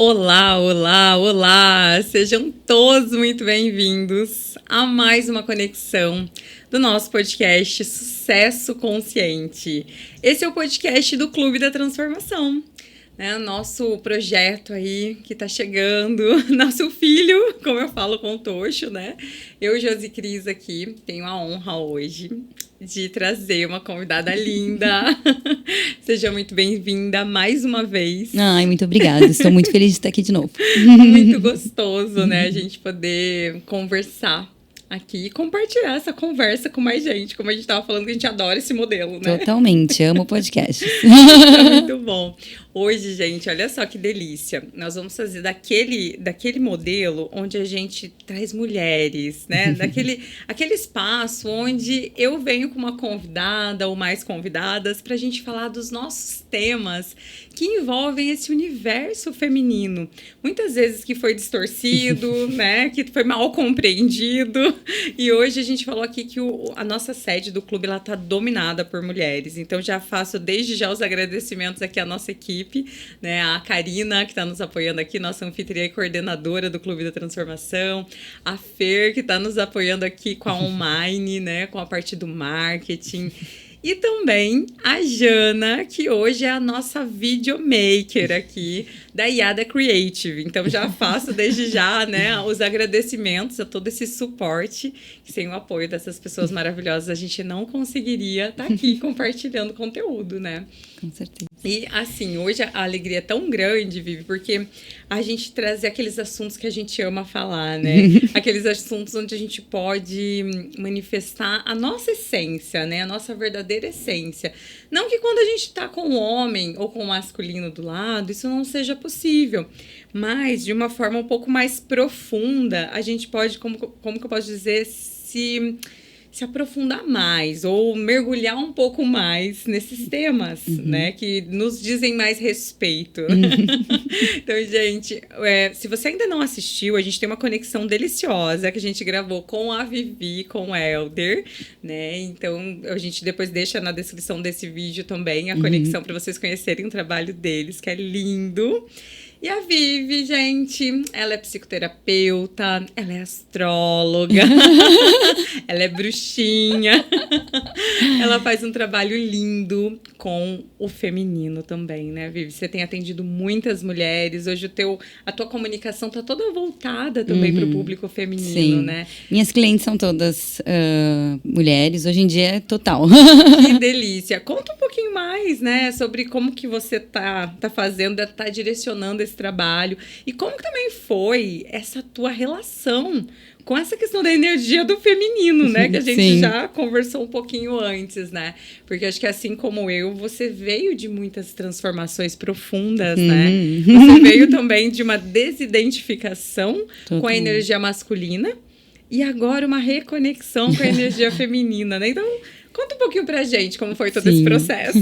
Olá, olá, olá! Sejam todos muito bem-vindos a mais uma conexão do nosso podcast Sucesso Consciente. Esse é o podcast do Clube da Transformação, né? Nosso projeto aí que tá chegando, nosso filho, como eu falo com o Tocho, né? Eu, Josi Cris, aqui, tenho a honra hoje de trazer uma convidada linda. Seja muito bem-vinda mais uma vez. Ai, muito obrigada. Estou muito feliz de estar aqui de novo. Muito gostoso, né? A gente poder conversar aqui e compartilhar essa conversa com mais gente. Como a gente estava falando, que a gente adora esse modelo, né? Totalmente. Amo o podcast. É muito bom. Hoje, gente, olha só que delícia. Nós vamos fazer daquele modelo onde a gente traz mulheres, né? Aquele espaço onde eu venho com uma convidada ou mais convidadas para a gente falar dos nossos temas que envolvem esse universo feminino. Muitas vezes que foi distorcido, né? Que foi mal compreendido. E hoje a gente falou aqui que a nossa sede do clube está dominada por mulheres. Então já faço desde já os agradecimentos aqui à nossa equipe, né? A Karina, que está nos apoiando aqui, nossa anfitriã e coordenadora do Clube da Transformação. A Fer, que está nos apoiando aqui com a online, né? Com a parte do marketing. E também a Jana, que hoje é a nossa videomaker aqui da Yada Creative. Então já faço desde já, né, os agradecimentos a todo esse suporte. Sem o apoio dessas pessoas maravilhosas, a gente não conseguiria estar aqui compartilhando conteúdo, né? Com certeza. E assim, hoje a alegria é tão grande, Vivi, porque a gente traz aqueles assuntos que a gente ama falar, né? Aqueles assuntos onde a gente pode manifestar a nossa essência, né? A nossa verdadeira essência. Não que quando a gente está com o homem ou com o masculino do lado, isso não seja possível. Mas, de uma forma um pouco mais profunda, a gente pode, como que eu posso dizer, se aprofundar mais ou mergulhar um pouco mais nesses temas, né, que nos dizem mais respeito. Então, gente, se você ainda não assistiu, a gente tem uma conexão deliciosa que a gente gravou com a Vivi, com o Helder, né, então a gente depois deixa na descrição desse vídeo também a conexão para vocês conhecerem o trabalho deles, que é lindo. E a Vivi, gente, ela é psicoterapeuta, ela é astróloga, ela é bruxinha, ela faz um trabalho lindo com o feminino também, né, Vivi? Você tem atendido muitas mulheres, hoje a tua comunicação tá toda voltada também para o público feminino, Sim. né? Minhas clientes são todas mulheres, hoje em dia é total. Que delícia! Conta um pouquinho mais, né, sobre como que você tá fazendo, tá direcionando esse trabalho e como que também foi essa tua relação com essa questão da energia do feminino, né? Que a gente Sim. já conversou um pouquinho antes, né? Porque acho que assim como eu, você veio de muitas transformações profundas, né? Você veio também de uma desidentificação com a energia masculina e agora uma reconexão com a energia feminina, né? Então, conta um pouquinho pra gente como foi todo esse processo.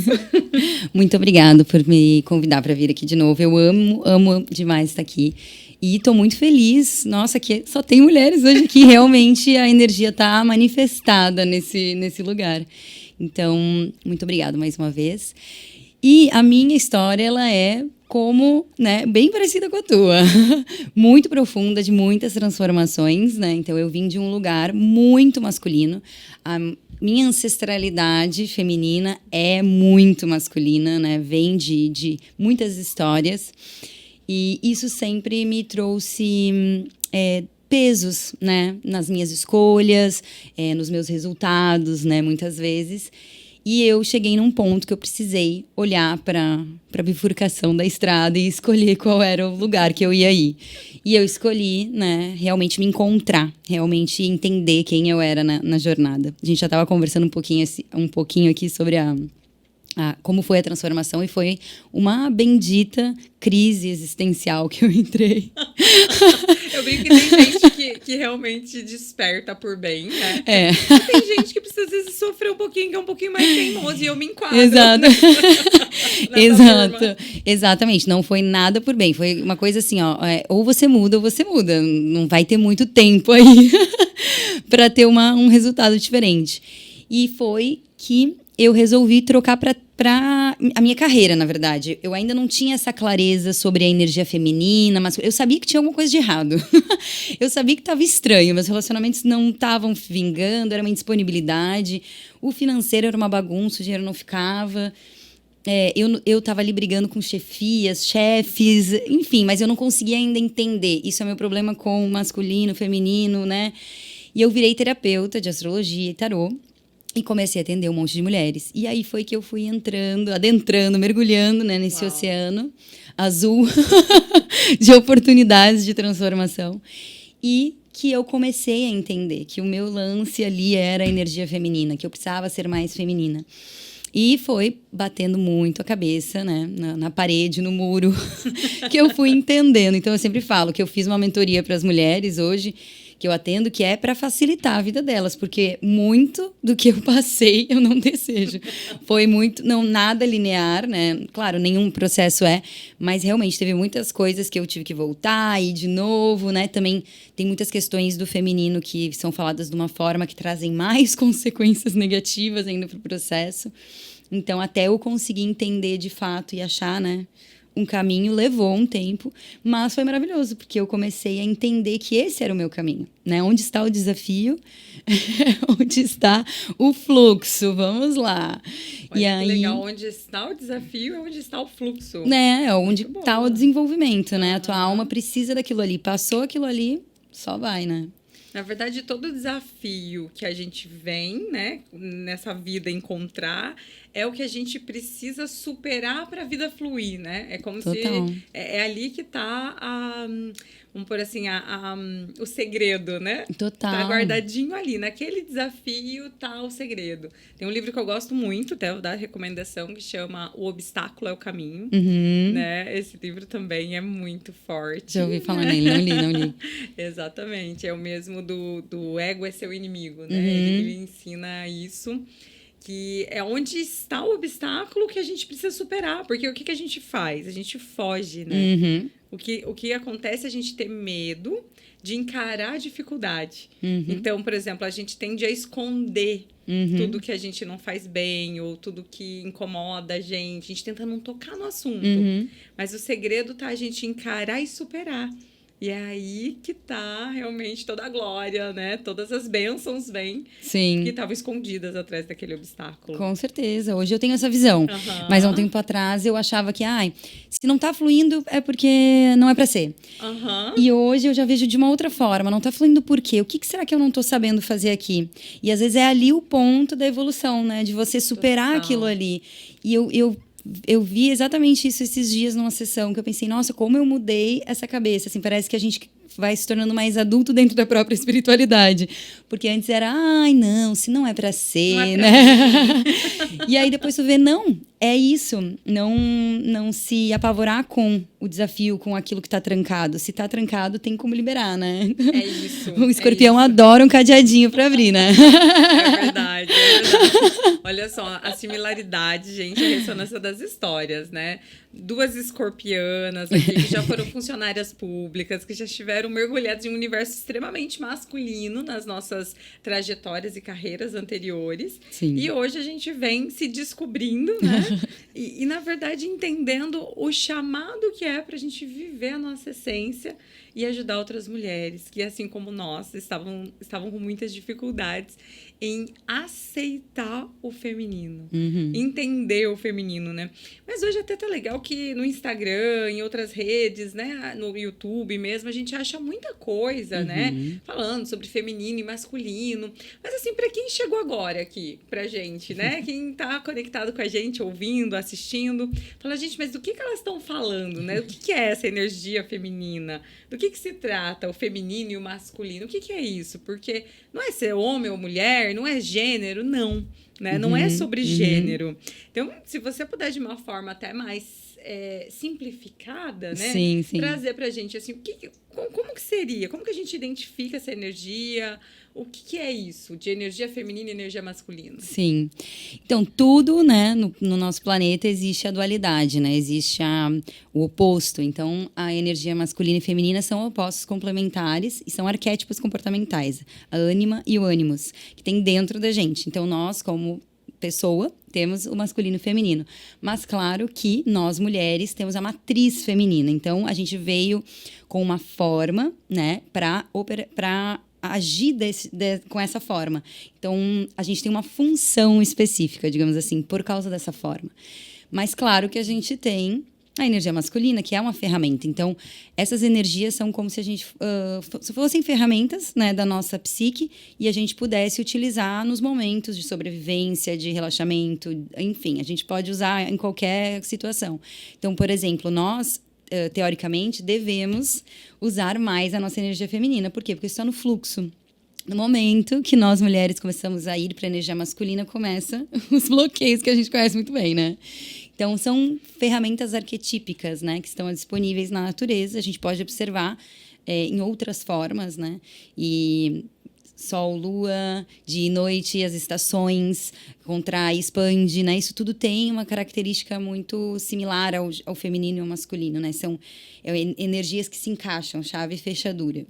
Muito obrigada por me convidar para vir aqui de novo. Eu amo demais estar aqui. E tô muito feliz. Nossa, que só tem mulheres hoje aqui. Realmente a energia tá manifestada nesse lugar. Então, muito obrigada mais uma vez. E a minha história, ela é como, né, bem parecida com a tua. Muito profunda, de muitas transformações, né? Então, eu vim de um lugar muito masculino. A minha ancestralidade feminina é muito masculina, né? Vem de muitas histórias. E isso sempre me trouxe pesos, né? Nas minhas escolhas, nos meus resultados, né? Muitas vezes. E eu cheguei num ponto que eu precisei olhar para a bifurcação da estrada e escolher qual era o lugar que eu ia ir. E eu escolhi, né, realmente me encontrar, realmente entender quem eu era na jornada. A gente já estava conversando um pouquinho aqui sobre como foi a transformação, e foi uma bendita crise existencial que eu entrei. Eu brinco que tem gente que realmente desperta por bem, né? E tem gente que precisa, às vezes, sofrer um pouquinho, que é um pouquinho mais teimoso, e eu me enquadro. Exato. Exato. Exatamente. Não foi nada por bem. Foi uma coisa assim, ó, ou você muda ou você muda. Não vai ter muito tempo aí para ter um resultado diferente. E foi que eu resolvi trocar para a minha carreira, na verdade. Eu ainda não tinha essa clareza sobre a energia feminina, mas eu sabia que tinha alguma coisa de errado. Eu sabia que estava estranho, meus relacionamentos não estavam vingando, era uma indisponibilidade. O financeiro era uma bagunça, o dinheiro não ficava. Eu estava ali brigando com chefias, chefes, enfim, mas eu não conseguia ainda entender. Isso é meu problema com o masculino, feminino, né? E eu virei terapeuta de astrologia e tarô. E comecei a atender um monte de mulheres. E aí foi que eu fui adentrando, mergulhando, né, nesse oceano azul de oportunidades de transformação. E que eu comecei a entender que o meu lance ali era a energia feminina, que eu precisava ser mais feminina. E foi batendo muito a cabeça, né, na parede, no muro, que eu fui entendendo. Então, eu sempre falo que eu fiz uma mentoria para as mulheres hoje, que eu atendo, que é para facilitar a vida delas, porque muito do que eu passei eu não desejo. Foi muito, não, nada linear, né? Claro, nenhum processo mas realmente teve muitas coisas que eu tive que voltar e de novo, né? Também tem muitas questões do feminino que são faladas de uma forma que trazem mais consequências negativas ainda para o processo. Então, até eu conseguir entender de fato e achar, né, um caminho, levou um tempo, mas foi maravilhoso, porque eu comecei a entender que esse era o meu caminho, né? Onde está o desafio? Onde está o fluxo? Vamos lá. Olha, e aí, que legal, onde está o desafio é onde está o fluxo. Né? Onde está o desenvolvimento, né? A tua alma precisa daquilo ali. Passou aquilo ali, só vai, né? Na verdade, todo desafio que a gente vem, né, nessa vida encontrar, é o que a gente precisa superar para a vida fluir, né? É como Total. se é ali que está vamos por assim, o segredo, né? Total. Tá guardadinho ali, naquele desafio tá o segredo. Tem um livro que eu gosto muito, até vou dar recomendação, que chama O Obstáculo é o Caminho, né? Esse livro também é muito forte. Já ouvi falar nele, não li. Exatamente, é o mesmo do ego é seu inimigo, né? Ele ensina isso, que é onde está o obstáculo que a gente precisa superar, porque o que a gente faz? A gente foge, né? O que acontece é a gente ter medo de encarar a dificuldade. Então, por exemplo, a gente tende a esconder tudo que a gente não faz bem ou tudo que incomoda a gente tenta não tocar no assunto. Mas o segredo tá a gente encarar e superar. E é aí que tá realmente toda a glória, né? Todas as bênçãos vêm que estavam escondidas atrás daquele obstáculo. Com certeza. Hoje eu tenho essa visão. Mas há um tempo atrás eu achava que, se não tá fluindo é porque não é pra ser. E hoje eu já vejo de uma outra forma. Não tá fluindo por quê? O que será que eu não tô sabendo fazer aqui? E às vezes é ali o ponto da evolução, né? De você superar aquilo ali. E eu vi exatamente isso esses dias numa sessão, que eu pensei, nossa, como eu mudei essa cabeça. Assim, parece que a gente vai se tornando mais adulto dentro da própria espiritualidade. Porque antes era, não, se não é pra ser, não é pra né? E aí depois tu vê, não, é isso. Não se apavorar com o desafio, com aquilo que tá trancado. Se tá trancado, tem como liberar, né? É isso. O escorpião adora um cadeadinho pra abrir, né? É verdade. Olha só, a similaridade, gente, a ressonância das histórias, né? 2 escorpianas aqui que já foram funcionárias públicas, que já estiveram mergulhadas em um universo extremamente masculino nas nossas trajetórias e carreiras anteriores. Sim. E hoje a gente vem se descobrindo, né? E na verdade, entendendo o chamado que é para a gente viver a nossa essência e ajudar outras mulheres que, assim como nós, estavam com muitas dificuldades em aceitar o feminino, entender o feminino, né? Mas hoje até tá legal que no Instagram, em outras redes, né? No YouTube mesmo, a gente acha muita coisa, né? Falando sobre feminino e masculino. Mas assim, para quem chegou agora aqui pra gente, né? Quem tá conectado com a gente, ouvindo, assistindo, fala, gente, mas do que elas estão falando, né? O que é essa energia feminina? Do que se trata o feminino e o masculino? O que é isso? Porque não é ser homem ou mulher, não é gênero, não. Né? Não é sobre gênero. Então, se você puder de uma forma até mais simplificada, né? Sim. Trazer pra gente, assim, como que seria? Como que a gente identifica essa energia? O que é isso de energia feminina e energia masculina? Sim. Então, tudo, né, no nosso planeta existe a dualidade, né? Existe o oposto. Então, a energia masculina e feminina são opostos complementares e são arquétipos comportamentais. A ânima e o ânimos, que tem dentro da gente. Então, nós, como pessoa, temos o masculino e o feminino. Mas claro que nós, mulheres, temos a matriz feminina. Então, a gente veio com uma forma, né, para agir com essa forma. Então, a gente tem uma função específica, digamos assim, por causa dessa forma. Mas claro que a gente tem a energia masculina, que é uma ferramenta. Então, essas energias são como se a gente fossem ferramentas, né, da nossa psique e a gente pudesse utilizar nos momentos de sobrevivência, de relaxamento, enfim, a gente pode usar em qualquer situação. Então, por exemplo, nós, teoricamente, devemos usar mais a nossa energia feminina. Por quê? Porque isso está no fluxo. No momento que nós, mulheres, começamos a ir para a energia masculina, começa os bloqueios que a gente conhece muito bem, né? Então, são ferramentas arquetípicas, né, que estão disponíveis na natureza. A gente pode observar em outras formas, né? E sol, lua, dia e noite, as estações, contrai, expande, né? Isso tudo tem uma característica muito similar ao feminino e ao masculino, né? São energias que se encaixam, chave e fechadura.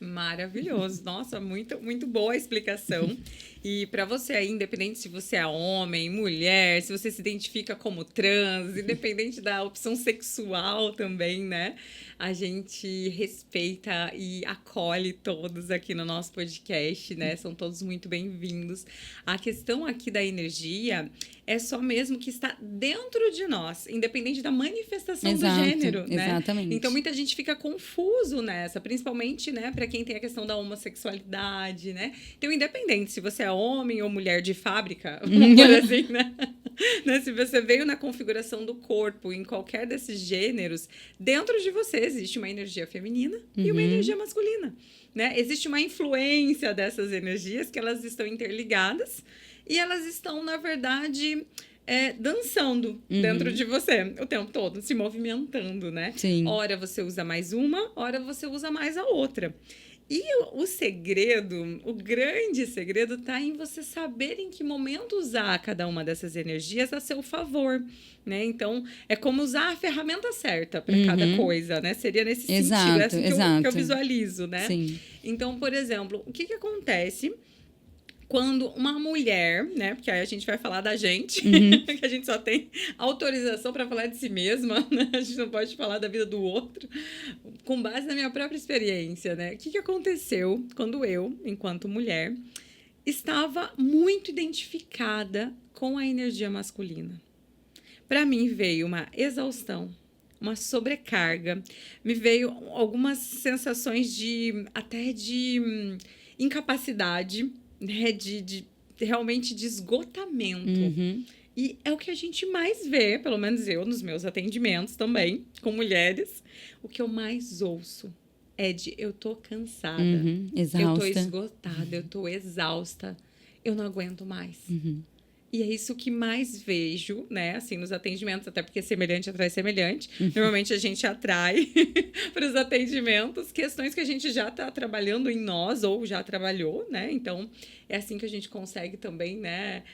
Maravilhoso. Nossa, muito, muito boa a explicação. E para você aí, independente se você é homem, mulher, se você se identifica como trans, independente da opção sexual também, né? A gente respeita e acolhe todos aqui no nosso podcast, né? São todos muito bem-vindos. A questão aqui da energia é só mesmo que está dentro de nós, independente da manifestação do gênero, né? Exatamente. Então, muita gente fica confuso nessa, principalmente, né, para quem tem a questão da homossexualidade, né? Então, independente se você é homem ou mulher de fábrica, vamos dizer assim, né? Se você veio na configuração do corpo em qualquer desses gêneros, dentro de você existe uma energia feminina e uma energia masculina, né? Existe uma influência dessas energias que elas estão interligadas e elas estão, na verdade, dançando dentro de você o tempo todo, se movimentando, né? Sim. Ora você usa mais uma, ora você usa mais a outra. E o segredo, o grande segredo está em você saber em que momento usar cada uma dessas energias a seu favor, né? Então, é como usar a ferramenta certa para cada coisa, né? Seria nesse sentido, é assim que eu visualizo, né? Sim. Então, por exemplo, o que acontece quando uma mulher, né? Porque aí a gente vai falar da gente, que a gente só tem autorização para falar de si mesma, né? A gente não pode falar da vida do outro, com base na minha própria experiência, né? O que aconteceu quando eu, enquanto mulher, estava muito identificada com a energia masculina? Para mim veio uma exaustão, uma sobrecarga, me veio algumas sensações até de incapacidade, né, de realmente de esgotamento. E é o que a gente mais vê, pelo menos eu, nos meus atendimentos também, com mulheres. O que eu mais ouço é eu tô cansada, exausta. eu tô esgotada, eu tô exausta, eu não aguento mais. E é isso que mais vejo, né, assim, nos atendimentos, até porque semelhante atrai semelhante. Normalmente a gente atrai para os atendimentos questões que a gente já está trabalhando em nós ou já trabalhou, né? Então, é assim que a gente consegue também, né,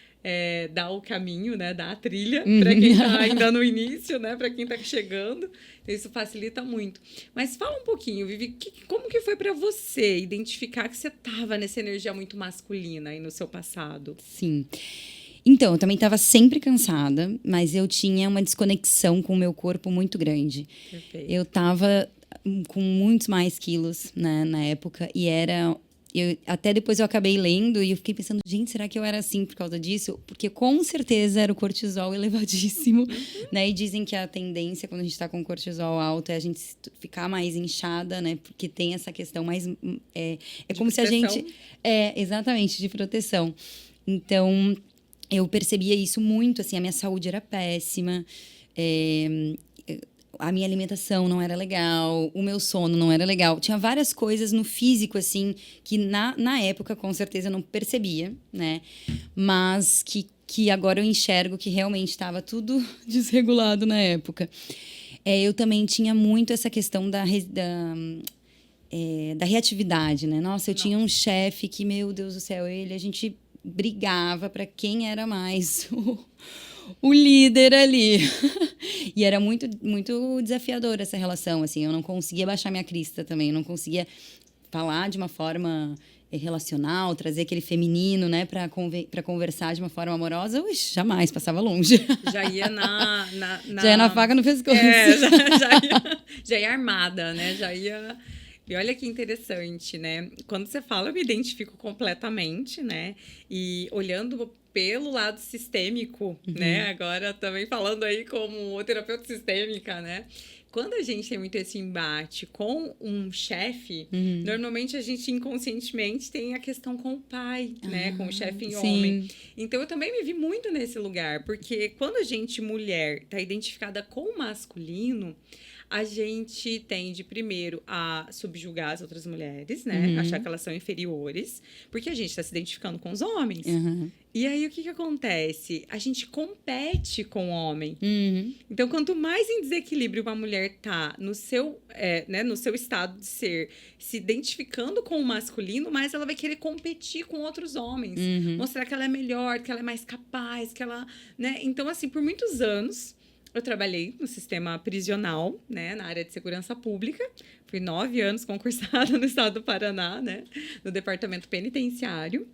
dar o caminho, né, dar a trilha para quem está ainda no início, né, para quem está chegando. Isso facilita muito. Mas fala um pouquinho, Vivi, como que foi para você identificar que você estava nessa energia muito masculina aí no seu passado? Sim. Então, eu também estava sempre cansada, mas eu tinha uma desconexão com o meu corpo muito grande. Perfeito. Eu estava com muitos mais quilos, né, na época, e até depois eu acabei lendo e eu fiquei pensando, gente, será que eu era assim por causa disso? Porque com certeza era o cortisol elevadíssimo, né? E dizem que a tendência quando a gente está com cortisol alto é a gente ficar mais inchada, né? Porque tem essa questão mais... É como se a gente... exatamente, de proteção. Então... eu percebia isso muito, assim, a minha saúde era péssima, a minha alimentação não era legal, o meu sono não era legal. Tinha várias coisas no físico, assim, que na época, com certeza, eu não percebia, né? Mas que agora eu enxergo que realmente estava tudo desregulado na época. Eu também tinha muito essa questão da reatividade, né? Nossa, eu tinha um chefe que, meu Deus do céu, a gente... brigava para quem era mais o líder ali. E era muito, muito desafiadora essa relação, assim. Eu não conseguia baixar minha crista também, eu não conseguia falar de uma forma relacional, trazer aquele feminino, né, para conversar de uma forma amorosa, uix, jamais, passava longe. Já ia Já ia na faca no pescoço. Já ia armada, né? Já ia... E olha que interessante, né? Quando você fala, eu me identifico completamente, né? E olhando pelo lado sistêmico, né? Agora também falando aí como terapeuta sistêmica, né? Quando a gente tem muito esse embate com um chefe, normalmente a gente inconscientemente tem a questão com o pai, né? Com o chefe em homem. Então, eu também me vi muito nesse lugar, porque quando a gente, mulher, está identificada com o masculino, a gente tende, primeiro, a subjugar as outras mulheres, né? Achar que elas são inferiores, porque a gente está se identificando com os homens. E aí, o que acontece? A gente compete com o homem. Então, quanto mais em desequilíbrio uma mulher tá no seu, né, no seu estado de ser, se identificando com o masculino, mais ela vai querer competir com outros homens. Mostrar que ela é melhor, que ela é mais capaz, que ela... né? Então, assim, por muitos anos... Eu trabalhei no sistema prisional, né, na área de segurança pública. Fui 9 anos concursada no estado do Paraná, né, no departamento penitenciário.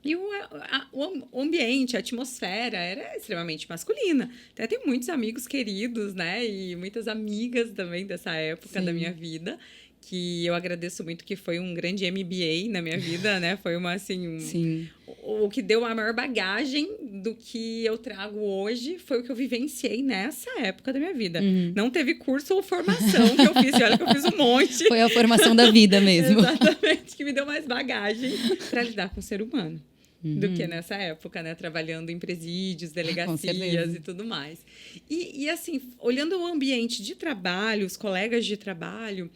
E o ambiente, a atmosfera era extremamente masculina. Até tenho muitos amigos queridos, né, e muitas amigas também dessa época da minha vida, que eu agradeço muito, que foi um grande MBA na minha vida, né? Foi uma, assim... O que deu a maior bagagem do que eu trago hoje foi o que eu vivenciei nessa época da minha vida. Não teve curso ou formação que eu fiz. E olha que eu fiz um monte. Foi a formação da vida mesmo. Exatamente, que me deu mais bagagem para lidar com o ser humano. Do que nessa época, né? Trabalhando em presídios, delegacias e tudo mais. E assim, olhando o ambiente de trabalho, os colegas de trabalho...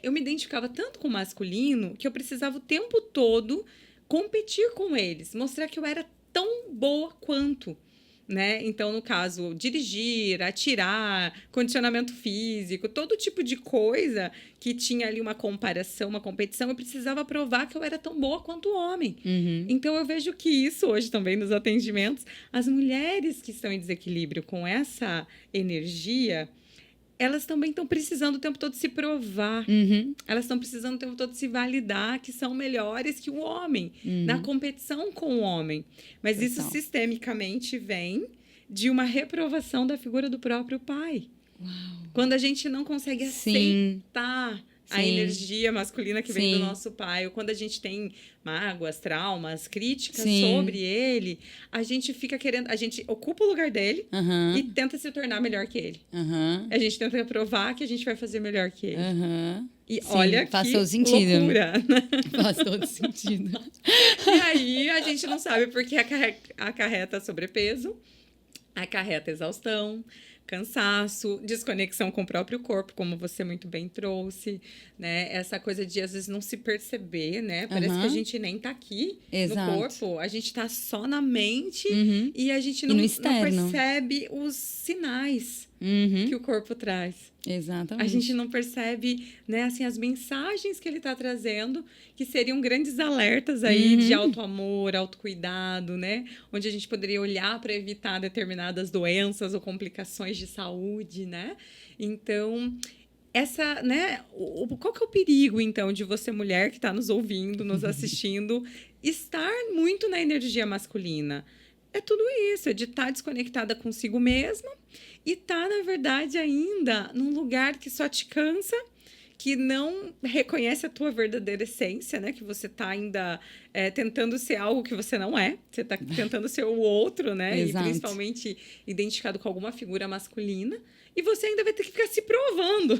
eu me identificava tanto com o masculino que eu precisava o tempo todo competir com eles, mostrar que eu era tão boa quanto, né? Então, no caso, dirigir, atirar, condicionamento físico, todo tipo de coisa que tinha ali uma comparação, uma competição, eu precisava provar que eu era tão boa quanto o homem. Então, eu vejo que isso hoje também nos atendimentos, as mulheres que estão em desequilíbrio com essa energia... elas também estão precisando o tempo todo se provar. Elas estão precisando o tempo todo se validar que são melhores que o homem, na competição com o homem. Mas isso sistemicamente vem de uma reprovação da figura do próprio pai. Quando a gente não consegue aceitar a energia masculina que vem do nosso pai, ou quando a gente tem mágoas, traumas, críticas sobre ele, a gente fica querendo, a gente ocupa o lugar dele e tenta se tornar melhor que ele. A gente tenta provar que a gente vai fazer melhor que ele. E olha faz que todo sentido. Loucura, né? Faz todo sentido. E aí a gente não sabe porque acarreta sobrepeso, acarreta exaustão, cansaço, desconexão com o próprio corpo, como você muito bem trouxe, né? Essa coisa de, às vezes, não se perceber, né? Parece que a gente nem tá aqui no corpo. A gente tá só na mente e a gente não percebe os sinais que o corpo traz. Exatamente. A gente não percebe, né, assim, as mensagens que ele está trazendo, que seriam grandes alertas aí de auto-amor, autocuidado, né? Onde a gente poderia olhar para evitar determinadas doenças ou complicações de saúde, né? Então, essa, né? Qual que é o perigo, então, de você, mulher que está nos ouvindo, nos assistindo, estar muito na energia masculina? É tudo isso, é de estar desconectada consigo mesma e estar, na verdade, ainda num lugar que só te cansa, que não reconhece a tua verdadeira essência, né? Que você está ainda tentando ser algo que você não é. Você está tentando ser o outro, né? Exato. E principalmente identificado com alguma figura masculina. E você ainda vai ter que ficar se provando.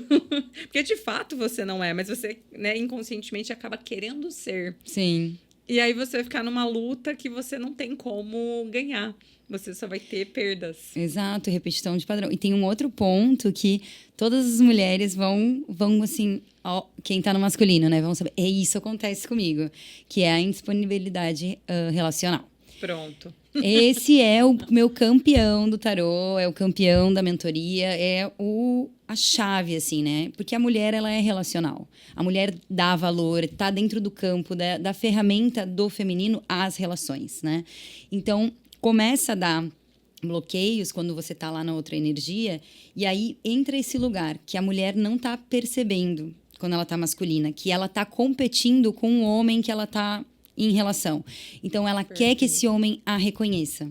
Porque, de fato, você não é. Mas você, né, inconscientemente acaba querendo ser. Sim. E aí você vai ficar numa luta que você não tem como ganhar. Você só vai ter perdas. Exato, repetição de padrão. E tem um outro ponto que todas as mulheres vão assim, quem tá no masculino, né? Vão saber, isso acontece comigo, que é a indisponibilidade relacional. Pronto. Esse é o meu campeão do tarô, é o campeão da mentoria, é a chave, assim, né? Porque a mulher, ela é relacional. A mulher dá valor, tá dentro do campo da ferramenta do feminino às relações, né? Então, começa a dar bloqueios quando você tá lá na outra energia, e aí entra esse lugar que a mulher não tá percebendo quando ela tá masculina, que ela tá competindo com o homem que ela tá em relação. Então, ela quer que esse homem a reconheça.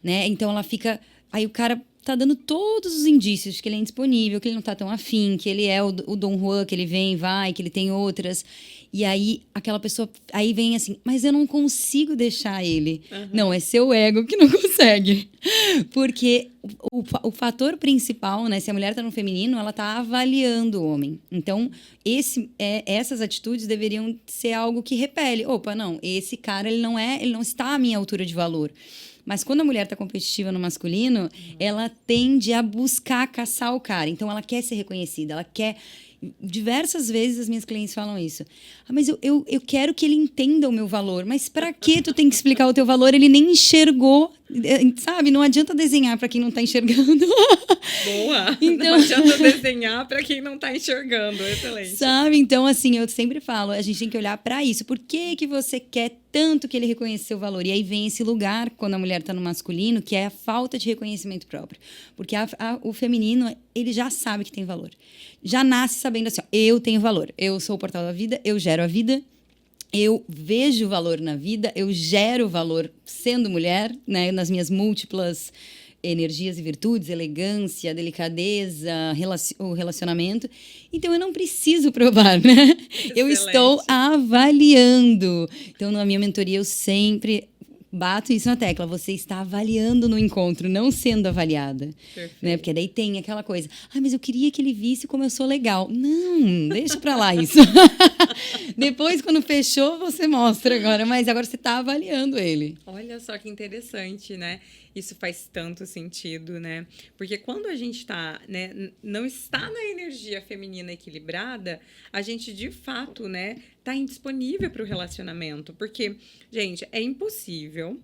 Né? Então, ela fica... Aí o cara tá dando todos os indícios de que ele é indisponível, que ele não tá tão afim, que ele é o Dom Juan, que ele vem e vai, que ele tem outras. E aí, aquela pessoa... Aí vem assim, mas eu não consigo deixar ele. Não, é seu ego que não consegue. Porque o fator principal, né? Se a mulher tá no feminino, ela tá avaliando o homem. Então, essas atitudes deveriam ser algo que repele. Opa, não, esse cara, ele não está à minha altura de valor. Mas quando a mulher está competitiva no masculino, ela tende a buscar caçar o cara. Então, ela quer ser reconhecida, ela quer... Diversas vezes as minhas clientes falam isso. Mas eu quero que ele entenda o meu valor. Mas para que tu tem que explicar o teu valor? Ele nem enxergou, sabe? Não adianta desenhar para quem não está enxergando. Boa! Então... Não adianta desenhar para quem não está enxergando. Excelente. Sabe? Então, assim, eu sempre falo, a gente tem que olhar para isso. Por que você quer tanto que ele reconheça seu valor? E aí vem esse lugar, quando a mulher está no masculino, que é a falta de reconhecimento próprio. Porque o feminino, ele já sabe que tem valor. Já nasce sabendo assim, ó, eu tenho valor. Eu sou o portal da vida, eu gero a vida. Eu vejo valor na vida, eu gero valor sendo mulher, né, nas minhas múltiplas energias e virtudes, elegância, delicadeza, o relacionamento. Então, eu não preciso provar, né? Excelente. Eu estou avaliando. Então, na minha mentoria, eu sempre bato isso na tecla. Você está avaliando no encontro, não sendo avaliada. Né? Porque daí tem aquela coisa. Mas eu queria que ele visse como eu sou legal. Não, deixa pra lá isso. Depois, quando fechou, você mostra agora. Mas agora você está avaliando ele. Olha só que interessante, né? Isso faz tanto sentido, né? Porque quando a gente tá, né, não está na energia feminina equilibrada, a gente, de fato, né, tá indisponível para o relacionamento. Porque, gente, é impossível.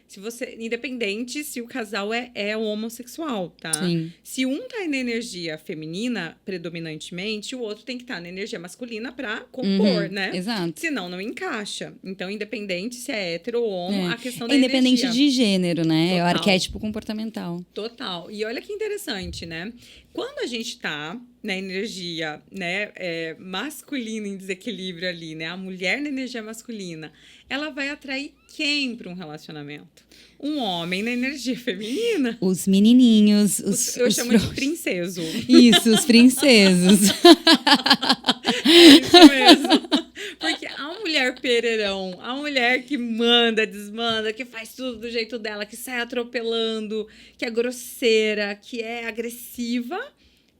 Se você, independente se o casal é homossexual, tá? Sim. Se um tá na energia feminina, predominantemente, o outro tem que estar na energia masculina para compor, né? Exato. Senão, não encaixa. Então, independente se é hétero ou homo, a questão da independente energia. de gênero, né? Total. É o arquétipo comportamental. Total. E olha que interessante, né? Quando a gente tá na energia, né, masculina em desequilíbrio ali, né? A mulher na energia masculina, ela vai atrair quem para um relacionamento? Um homem na energia feminina. Os menininhos. Eu chamo de princeso. Isso, os princesos. Isso mesmo. Porque a mulher pererão, a mulher que manda, desmanda, que faz tudo do jeito dela, que sai atropelando, que é grosseira, que é agressiva,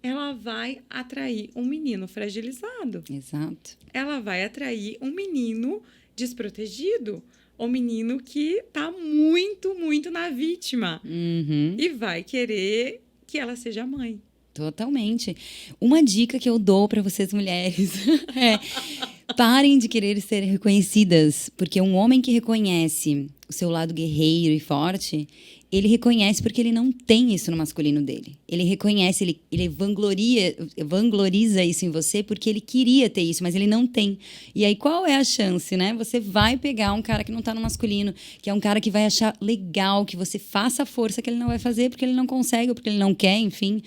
ela vai atrair um menino fragilizado. Exato. Ela vai atrair um menino desprotegido. Um menino que tá muito, muito na vítima. E vai querer que ela seja mãe. Totalmente. Uma dica que eu dou para vocês mulheres é: parem de querer ser reconhecidas, porque um homem que reconhece o seu lado guerreiro e forte, ele reconhece porque ele não tem isso no masculino dele. Ele reconhece, ele vangloriza isso em você porque ele queria ter isso, mas ele não tem. E aí, qual é a chance, né? Você vai pegar um cara que não tá no masculino, que é um cara que vai achar legal que você faça a força que ele não vai fazer porque ele não consegue ou porque ele não quer, enfim.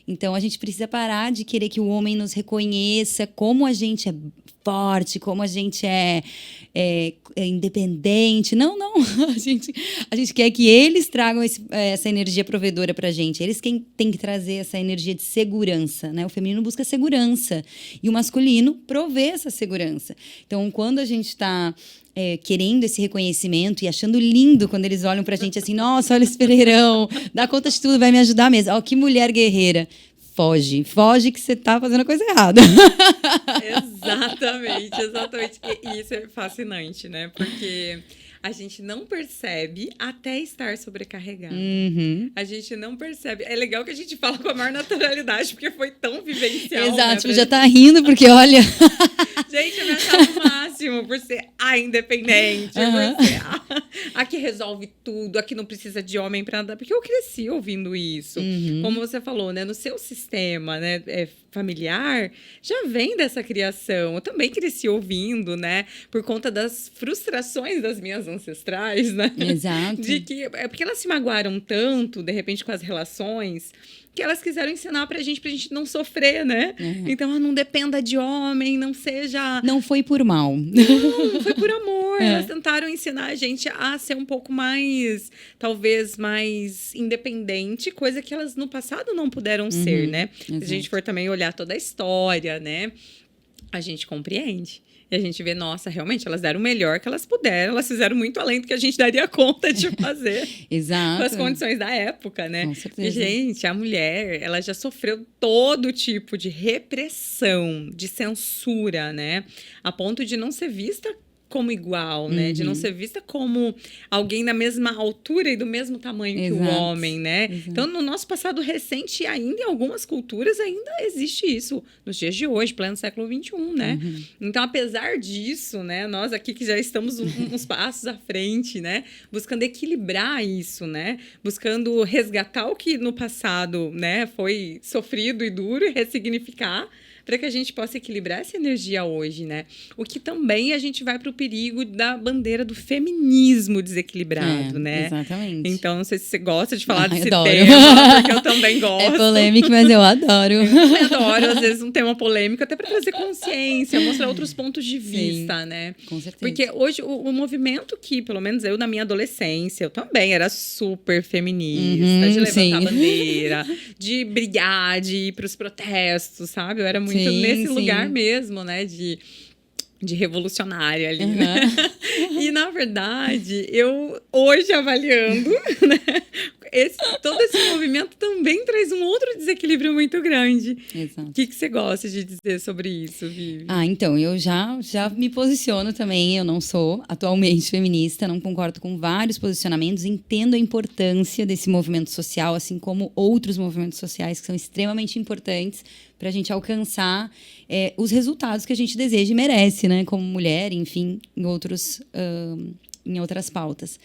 Então, a gente precisa parar de querer que o homem nos reconheça como a gente é forte, como a gente é independente. Não. A gente quer que eles tragam essa energia provedora pra gente. Eles quem tem que trazer essa energia de segurança, né? O feminino busca segurança e o masculino provê essa segurança. Então, quando a gente está querendo esse reconhecimento e achando lindo quando eles olham pra gente assim, nossa, olha esse pereirão, dá conta de tudo, vai me ajudar mesmo. Ó, que mulher guerreira. Foge que você tá fazendo a coisa errada. Exatamente. E isso é fascinante, né? Porque a gente não percebe até estar sobrecarregado. A gente não percebe. É legal que a gente fala com a maior naturalidade, porque foi tão vivencial. Exato, né? Já tá rindo, porque olha... Gente, eu me achava o máximo por ser a independente, por ser A que resolve tudo, a que não precisa de homem pra nada. Porque eu cresci ouvindo isso. Como você falou, né? No seu sistema, né, familiar, já vem dessa criação. Eu também cresci ouvindo, né? Por conta das frustrações das minhas ancestrais, né? Exato. De que é porque elas se magoaram tanto, de repente, com as relações, que elas quiseram ensinar pra gente não sofrer, né? Então, não dependa de homem, não seja... Não foi por mal. Não foi por amor. Elas tentaram ensinar a gente a ser um pouco mais, talvez, mais independente, coisa que elas no passado não puderam ser, né? Se a gente for também olhar toda a história, né? A gente compreende. E a gente vê, nossa, realmente, elas deram o melhor que elas puderam. Elas fizeram muito além do que a gente daria conta de fazer. Exato. Com as condições da época, né? Com certeza. E, gente, a mulher, ela já sofreu todo tipo de repressão, de censura, né? A ponto de não ser vista como igual, né? De não ser vista como alguém da mesma altura e do mesmo tamanho que o homem, né? Então, no nosso passado recente, ainda em algumas culturas, ainda existe isso. Nos dias de hoje, pleno século XXI, né? Então, apesar disso, né? Nós aqui que já estamos uns passos à frente, né? Buscando equilibrar isso, né? Buscando resgatar o que no passado, né? Foi sofrido e duro e ressignificar para que a gente possa equilibrar essa energia hoje, né? O que também a gente vai para o perigo da bandeira do feminismo desequilibrado, né? Exatamente. Então, não sei se você gosta de falar desse adoro. tema, porque eu também gosto. É polêmico, mas eu adoro. Eu adoro, às vezes, um tema polêmico, até para trazer consciência, mostrar outros pontos de vista, né? Com certeza. Porque hoje, o movimento que, pelo menos eu, na minha adolescência, eu também era super feminista, de levantar bandeira, de brigar, de ir para os protestos, sabe? Eu era muito nesse lugar mesmo, né? De revolucionária ali, né? E, na verdade, eu, hoje, avaliando, né? Todo esse movimento também traz um outro desequilíbrio muito grande. Exato. O que você gosta de dizer sobre isso, Vivi? Então, eu já me posiciono também. Eu não sou atualmente feminista, não concordo com vários posicionamentos, entendo a importância desse movimento social, assim como outros movimentos sociais que são extremamente importantes para a gente alcançar os resultados que a gente deseja e merece, né? Como mulher, enfim, em outras pautas.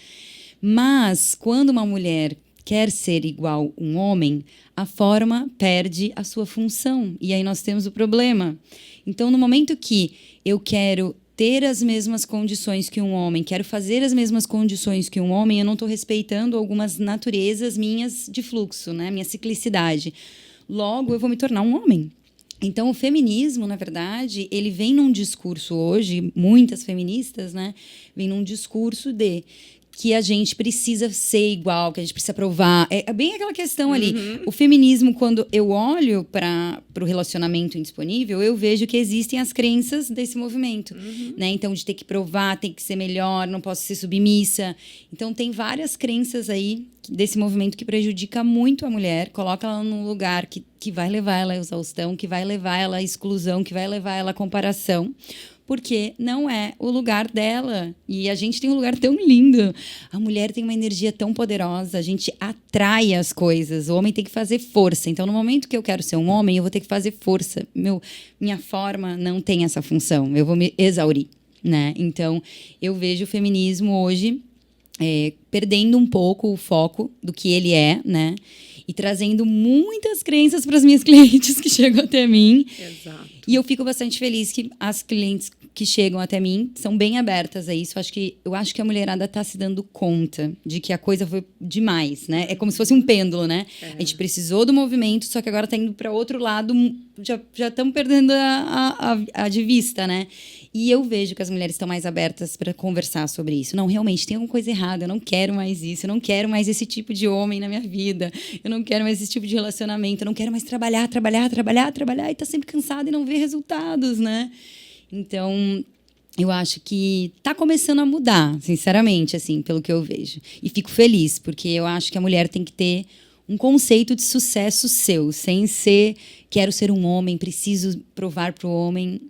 Mas, quando uma mulher quer ser igual um homem, a forma perde a sua função. E aí nós temos o problema. Então, no momento que eu quero ter as mesmas condições que um homem, quero fazer as mesmas condições que um homem, eu não estou respeitando algumas naturezas minhas de fluxo, né? Minha ciclicidade. Logo, eu vou me tornar um homem. Então, o feminismo, na verdade, ele vem num discurso hoje, muitas feministas, né? Vem num discurso de que a gente precisa ser igual, que a gente precisa provar. É bem aquela questão ali. O feminismo, quando eu olho para o relacionamento indisponível, eu vejo que existem as crenças desse movimento. Né? Então, de ter que provar, tem que ser melhor, não posso ser submissa. Então, tem várias crenças aí desse movimento que prejudica muito a mulher, coloca ela num lugar que vai levar ela à exaustão, que vai levar ela à exclusão, que vai levar ela à comparação, porque não é o lugar dela. E a gente tem um lugar tão lindo. A mulher tem uma energia tão poderosa, a gente atrai as coisas. O homem tem que fazer força. Então, no momento que eu quero ser um homem, eu vou ter que fazer força. Minha forma não tem essa função. Eu vou me exaurir, né? Então, eu vejo o feminismo hoje perdendo um pouco o foco do que ele é, né? E trazendo muitas crenças para as minhas clientes que chegam até mim. Exato. E eu fico bastante feliz que as clientes que chegam até mim são bem abertas a isso. Eu acho que a mulherada está se dando conta de que a coisa foi demais, né? É como se fosse um pêndulo, né? A gente precisou do movimento, só que agora está indo para outro lado, já estamos perdendo a de vista, né? E eu vejo que as mulheres estão mais abertas para conversar sobre isso. Não, realmente, tem alguma coisa errada. Eu não quero mais isso. Eu não quero mais esse tipo de homem na minha vida. Eu não quero mais esse tipo de relacionamento. Eu não quero mais trabalhar e tá sempre cansada e não ver resultados, né? Então, eu acho que tá começando a mudar, sinceramente, assim, pelo que eu vejo. E fico feliz, porque eu acho que a mulher tem que ter um conceito de sucesso seu, sem ser, quero ser um homem, preciso provar pro homem.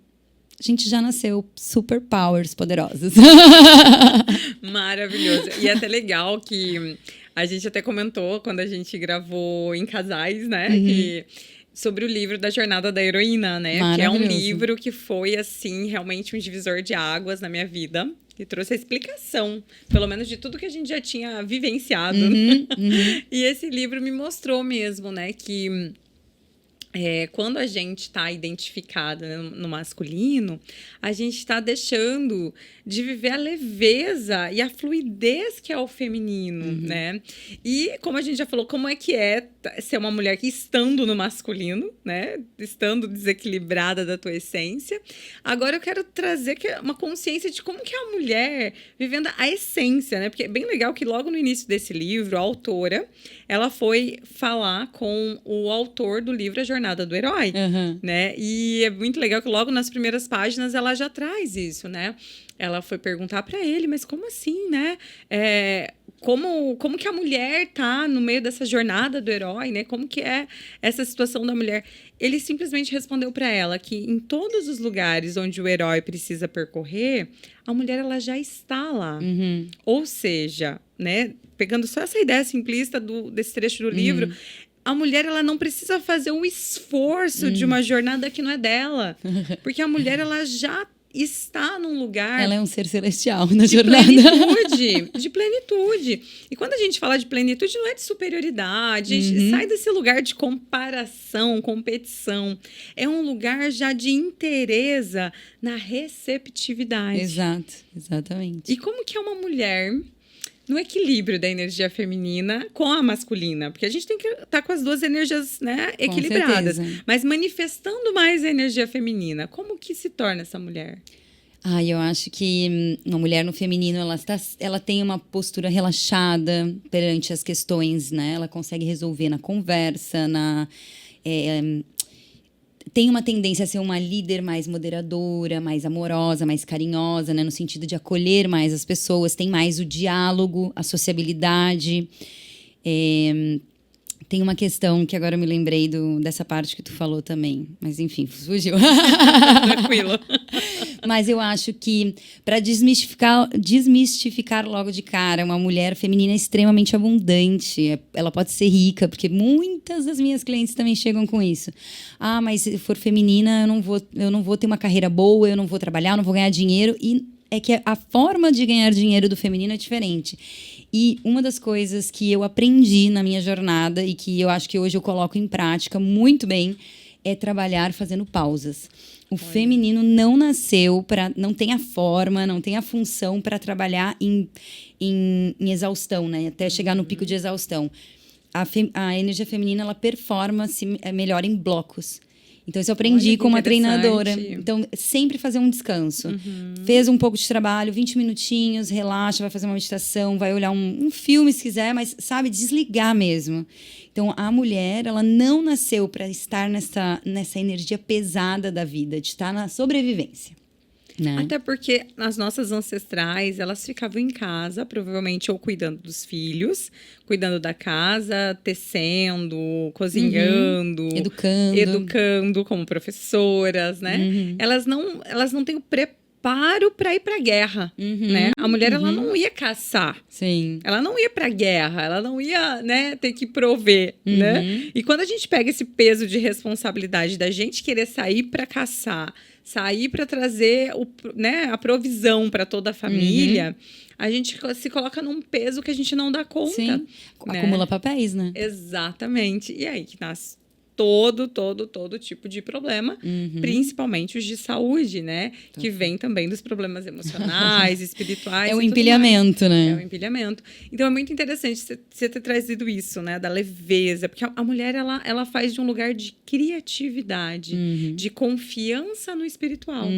A gente já nasceu super powers poderosas. Maravilhoso. E é até legal que a gente até comentou quando a gente gravou em casais, né? Sobre o livro da Jornada da Heroína, né? Que é um livro que foi, assim, realmente um divisor de águas na minha vida. Que trouxe a explicação, pelo menos de tudo que a gente já tinha vivenciado. E esse livro me mostrou mesmo, né, que quando a gente está identificada, né, no masculino, a gente está deixando de viver a leveza e a fluidez que é o feminino, né? E como a gente já falou, como é que é ser uma mulher que estando no masculino, né? Estando desequilibrada da tua essência. Agora eu quero trazer uma consciência de como que é a mulher vivendo a essência, né? Porque é bem legal que logo no início desse livro, a autora, ela foi falar com o autor do livro A Jornada do Herói, né? E é muito legal que logo nas primeiras páginas ela já traz isso, né? Ela foi perguntar para ele, mas como assim, né? Como que a mulher tá no meio dessa jornada do herói, né? Como que é essa situação da mulher? Ele simplesmente respondeu para ela que em todos os lugares onde o herói precisa percorrer, a mulher ela já está lá. Ou seja, né? Pegando só essa ideia simplista desse trecho do livro, a mulher ela não precisa fazer um esforço de uma jornada que não é dela, porque a mulher ela já está num lugar... Ela é um ser celestial na jornada. De plenitude. E quando a gente fala de plenitude, não é de superioridade. A gente sai desse lugar de comparação, competição. É um lugar já de inteireza na receptividade. Exato, exatamente. E como que é uma mulher no equilíbrio da energia feminina com a masculina? Porque a gente tem que estar com as duas energias, né, equilibradas. Mas manifestando mais a energia feminina, como que se torna essa mulher? Eu acho que uma mulher no feminino, ela tem uma postura relaxada perante as questões, né? Ela consegue resolver na conversa, tem uma tendência a ser uma líder mais moderadora, mais amorosa, mais carinhosa, né? No sentido de acolher mais as pessoas, tem mais o diálogo, a sociabilidade. Tem uma questão que agora eu me lembrei dessa parte que tu falou também. Mas, enfim, fugiu. Tranquilo. Mas eu acho que, para desmistificar logo de cara, uma mulher feminina é extremamente abundante. Ela pode ser rica, porque muitas das minhas clientes também chegam com isso. Mas se for feminina, eu não vou ter uma carreira boa, eu não vou trabalhar, eu não vou ganhar dinheiro. E é que a forma de ganhar dinheiro do feminino é diferente. E uma das coisas que eu aprendi na minha jornada e que eu acho que hoje eu coloco em prática muito bem é trabalhar fazendo pausas. O feminino não nasceu não tem a forma, não tem a função para trabalhar em exaustão, né? Até chegar no pico de exaustão. A energia feminina, ela performa-se melhor em blocos. Então, isso eu aprendi como uma treinadora. Então, sempre fazer um descanso. Fez um pouco de trabalho, 20 minutinhos, relaxa, vai fazer uma meditação, vai olhar um filme se quiser, mas, sabe, desligar mesmo. Então, a mulher, ela não nasceu para estar nessa energia pesada da vida, de estar na sobrevivência. Né? Até porque as nossas ancestrais, elas ficavam em casa, provavelmente ou cuidando dos filhos, cuidando da casa, tecendo, cozinhando, educando como professoras, né? Elas não têm o preparo para ir para a guerra, né? A mulher ela não ia caçar. Sim. Ela não ia para a guerra, ela não ia, né, ter que prover, né? E quando a gente pega esse peso de responsabilidade da gente querer sair para caçar, sair para trazer a provisão para toda a família, a gente se coloca num peso que a gente não dá conta. Sim, né? Acumula papéis, né? Exatamente. E aí que nasce todo tipo de problema, principalmente os de saúde, né? Que vem também dos problemas emocionais, espirituais. É um empilhamento, né? É um empilhamento. Então, é muito interessante você ter trazido isso, né? Da leveza. Porque a mulher, ela faz de um lugar de criatividade, de confiança no espiritual.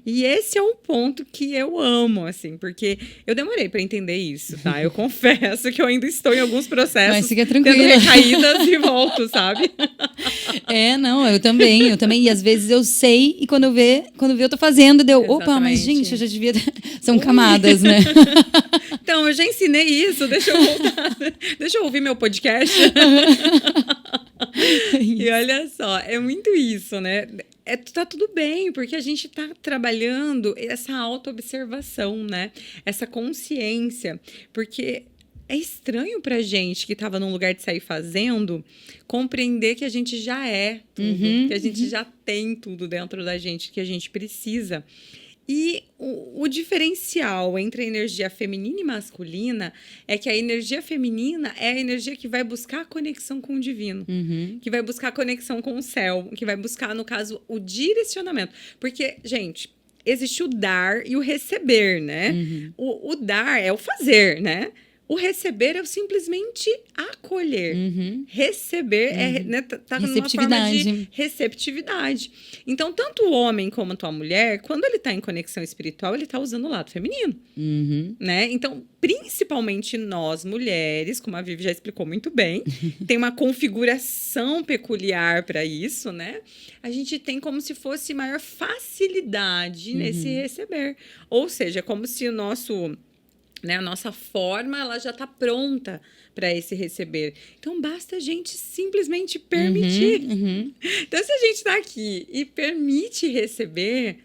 E esse é um ponto que eu amo, assim, porque eu demorei para entender isso, tá? Eu confesso que eu ainda estou em alguns processos. Mas fica tranquila. Tendo recaídas e volto, sabe? Eu também. E às vezes eu sei, e quando eu ver, eu tô fazendo, opa, mas gente, eu já devia... São camadas, né? Então, eu já ensinei isso, deixa eu voltar. Deixa eu ouvir meu podcast. E olha só, é muito isso, né? Tá tudo bem, porque a gente tá trabalhando essa autoobservação, né? Essa consciência, porque... É estranho pra gente que estava num lugar de sair fazendo, compreender que a gente já é tudo, que a gente já tem tudo dentro da gente, que a gente precisa. E o diferencial entre a energia feminina e masculina é que a energia feminina é a energia que vai buscar a conexão com o divino, que vai buscar a conexão com o céu, que vai buscar, no caso, o direcionamento. Porque, gente, existe o dar e o receber, né? O dar é o fazer, né? O receber é o simplesmente acolher. Receber é, né, tá numa forma de receptividade. Então, tanto o homem como a mulher, quando ele está em conexão espiritual, ele está usando o lado feminino. Né? Então, principalmente nós, mulheres, como a Vivi já explicou muito bem, tem uma configuração peculiar para isso, né? A gente tem como se fosse maior facilidade nesse receber. Ou seja, como se o nosso... né, a nossa forma, ela já está pronta para esse receber. Então, basta a gente simplesmente permitir. Então, se a gente está aqui e permite receber,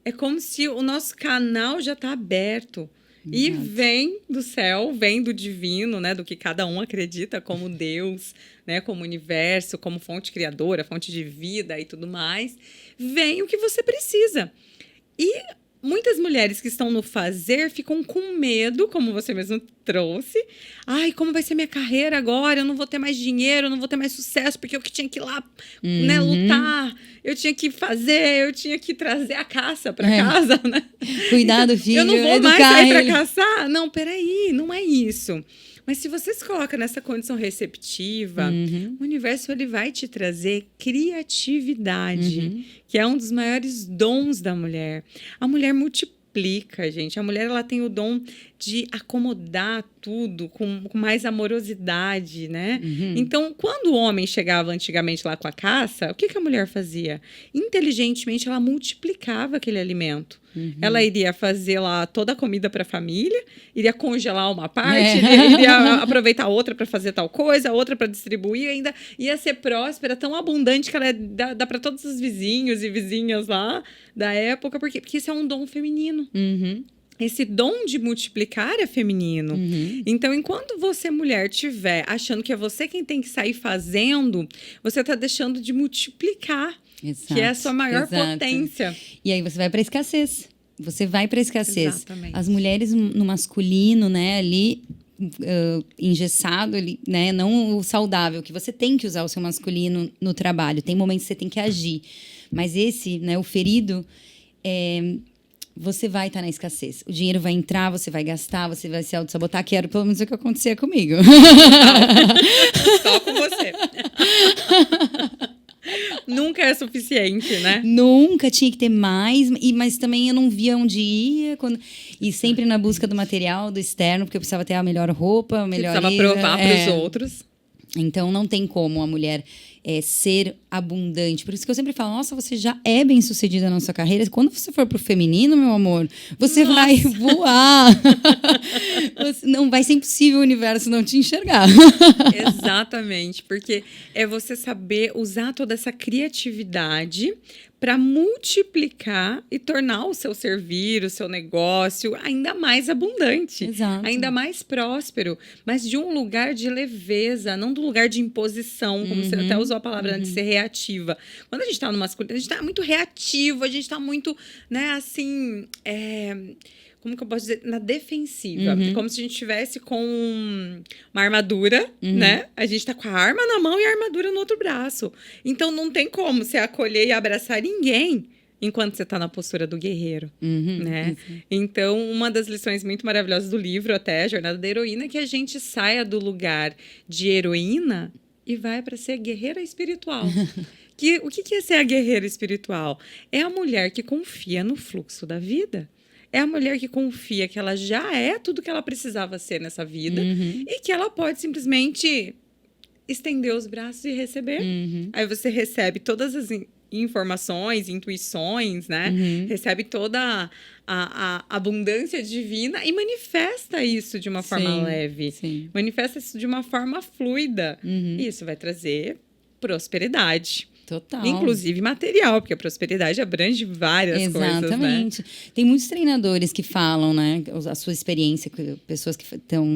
é como se o nosso canal já está aberto. E vem do céu, vem do divino, né, do que cada um acredita como Deus, né, como universo, como fonte criadora, fonte de vida e tudo mais. Vem o que você precisa. E muitas mulheres que estão no fazer ficam com medo, como você mesmo trouxe. Ai, como vai ser minha carreira agora? Eu não vou ter mais dinheiro, eu não vou ter mais sucesso, porque eu que tinha que ir lá, né, lutar, eu tinha que fazer, eu tinha que trazer a caça para casa, né? Cuidar do filho, eu não vou mais sair para caçar. Não, peraí, não é isso. Mas se você se coloca nessa condição receptiva, o universo ele vai te trazer criatividade, que é um dos maiores dons da mulher. A mulher multiplica, gente. A mulher ela tem o dom de acomodar tudo com mais amorosidade, né? Então, quando o homem chegava antigamente lá com a caça, o que a mulher fazia? Inteligentemente, ela multiplicava aquele alimento. Ela iria fazer lá toda a comida para a família, iria congelar uma parte, iria aproveitar outra para fazer tal coisa, outra para distribuir, ainda ia ser próspera, tão abundante que ela dá para todos os vizinhos e vizinhas lá da época, porque isso é um dom feminino. Esse dom de multiplicar é feminino. Então, enquanto você, mulher, estiver achando que é você quem tem que sair fazendo, você está deixando de multiplicar. Exato, que é a sua maior potência. E aí você vai para a escassez. Você vai para a escassez. Exatamente. As mulheres no masculino, né, ali engessado, ali, né, não o saudável, que você tem que usar o seu masculino no trabalho. Tem momentos que você tem que agir. Mas esse, né, o ferido, você vai estar na escassez. O dinheiro vai entrar, você vai gastar, você vai se auto-sabotar. Quero pelo menos o que acontecia comigo. Só com você. Nunca é suficiente, né? Nunca, tinha que ter mais, mas também eu não via onde ia. E sempre na busca do material, do externo, porque eu precisava ter a melhor roupa, a melhor... Você precisava provar para os outros. Então, não tem como a mulher ser abundante. Por isso que eu sempre falo, nossa, você já é bem-sucedida na sua carreira. Quando você for pro feminino, meu amor, você vai voar. Não vai ser impossível o universo não te enxergar. Exatamente, porque é você saber usar toda essa criatividade para multiplicar e tornar o seu servir, o seu negócio ainda mais abundante, exato, ainda mais próspero, mas de um lugar de leveza, não do lugar de imposição, como você até usou a palavra de ser reativa. Quando a gente está no masculino, a gente está muito reativo, a gente está muito, né, assim... como que eu posso dizer? Na defensiva. Como se a gente estivesse com uma armadura, né? A gente tá com a arma na mão e a armadura no outro braço. Então, não tem como você acolher e abraçar ninguém enquanto você tá na postura do guerreiro, né? Então, uma das lições muito maravilhosas do livro, até, a Jornada da Heroína, é que a gente saia do lugar de heroína e vai para ser guerreira espiritual. O que é ser a guerreira espiritual? É a mulher que confia no fluxo da vida. É a mulher que confia que ela já é tudo que ela precisava ser nessa vida e que ela pode simplesmente estender os braços e receber. Aí você recebe todas as informações, intuições, né? Recebe toda a abundância divina e manifesta isso de uma forma leve. Manifesta isso de uma forma fluida. E isso vai trazer prosperidade. Total. Inclusive material, porque a prosperidade abrange várias coisas, né? Exatamente. Tem muitos treinadores que falam, né? A sua experiência, pessoas que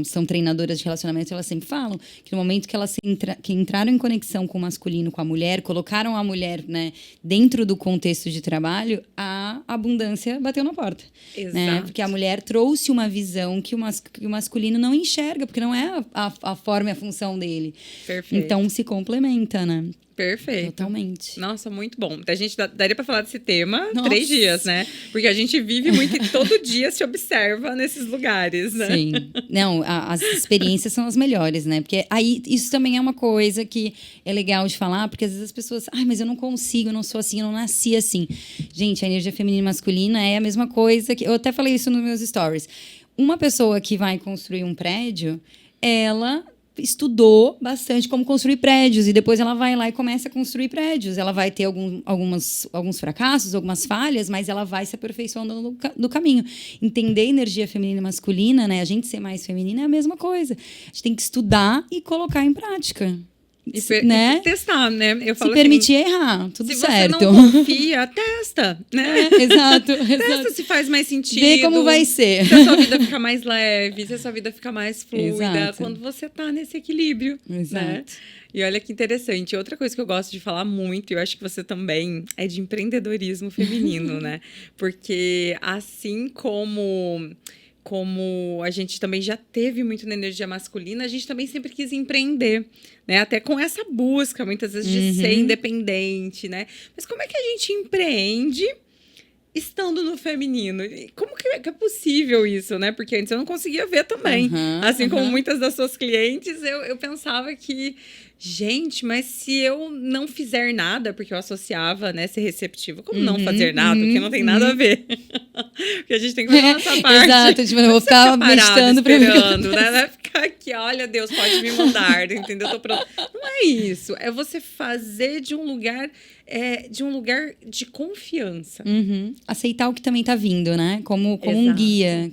são treinadoras de relacionamento, elas sempre falam que no momento que elas que entraram em conexão com o masculino, com a mulher, colocaram a mulher, né, dentro do contexto de trabalho, a abundância bateu na porta. Exato. Né? Porque a mulher trouxe uma visão que o masculino não enxerga, porque não é a forma e a função dele. Perfeito. Então se complementa, né? Perfeito. Totalmente. Nossa, muito bom. A gente daria para falar desse tema Nossa. 3 dias, né? Porque a gente vive muito e todo dia se observa nesses lugares, né? Sim. Não, as experiências são as melhores, né? Porque aí isso também é uma coisa que é legal de falar, porque às vezes as pessoas, mas eu não consigo, eu não sou assim, eu não nasci assim. Gente, a energia feminina e masculina é a mesma coisa que eu até falei isso nos meus stories. Uma pessoa que vai construir um prédio, ela estudou bastante como construir prédios e depois ela vai lá e começa a construir prédios. Ela vai ter alguns fracassos, algumas falhas, mas ela vai se aperfeiçoando no caminho. Entender a energia feminina e masculina, né? A gente ser mais feminina é a mesma coisa. A gente tem que estudar e colocar em prática. Né? E testar, né? Eu falo se permitir errar, tudo se certo. Se você não confia, testa, né? Exato. Testa se faz mais sentido. Vê como vai ser. Se a sua vida fica mais leve, se a sua vida fica mais fluida. Exato. Quando você tá nesse equilíbrio. Exato. Né? E olha que interessante. Outra coisa que eu gosto de falar muito, e eu acho que você também, é de empreendedorismo feminino, né? Porque assim como a gente também já teve muito na energia masculina, a gente também sempre quis empreender, né? Até com essa busca, muitas vezes, de ser independente, né? Mas como é que a gente empreende estando no feminino? Como que é possível isso, né? Porque antes eu não conseguia ver também. Assim como muitas das suas clientes, eu pensava que, gente, mas se eu não fizer nada, porque eu associava, né, ser receptiva, como não fazer nada, porque não tem nada a ver. Porque a gente tem que fazer a nossa parte. Exato, tipo, eu vou ficar meditando esperando, né? Não é ficar aqui, olha, Deus, pode me mandar, entendeu? Tô pronto. Não é isso. É você fazer de um lugar de confiança. Aceitar o que também tá vindo, né? Como um guia,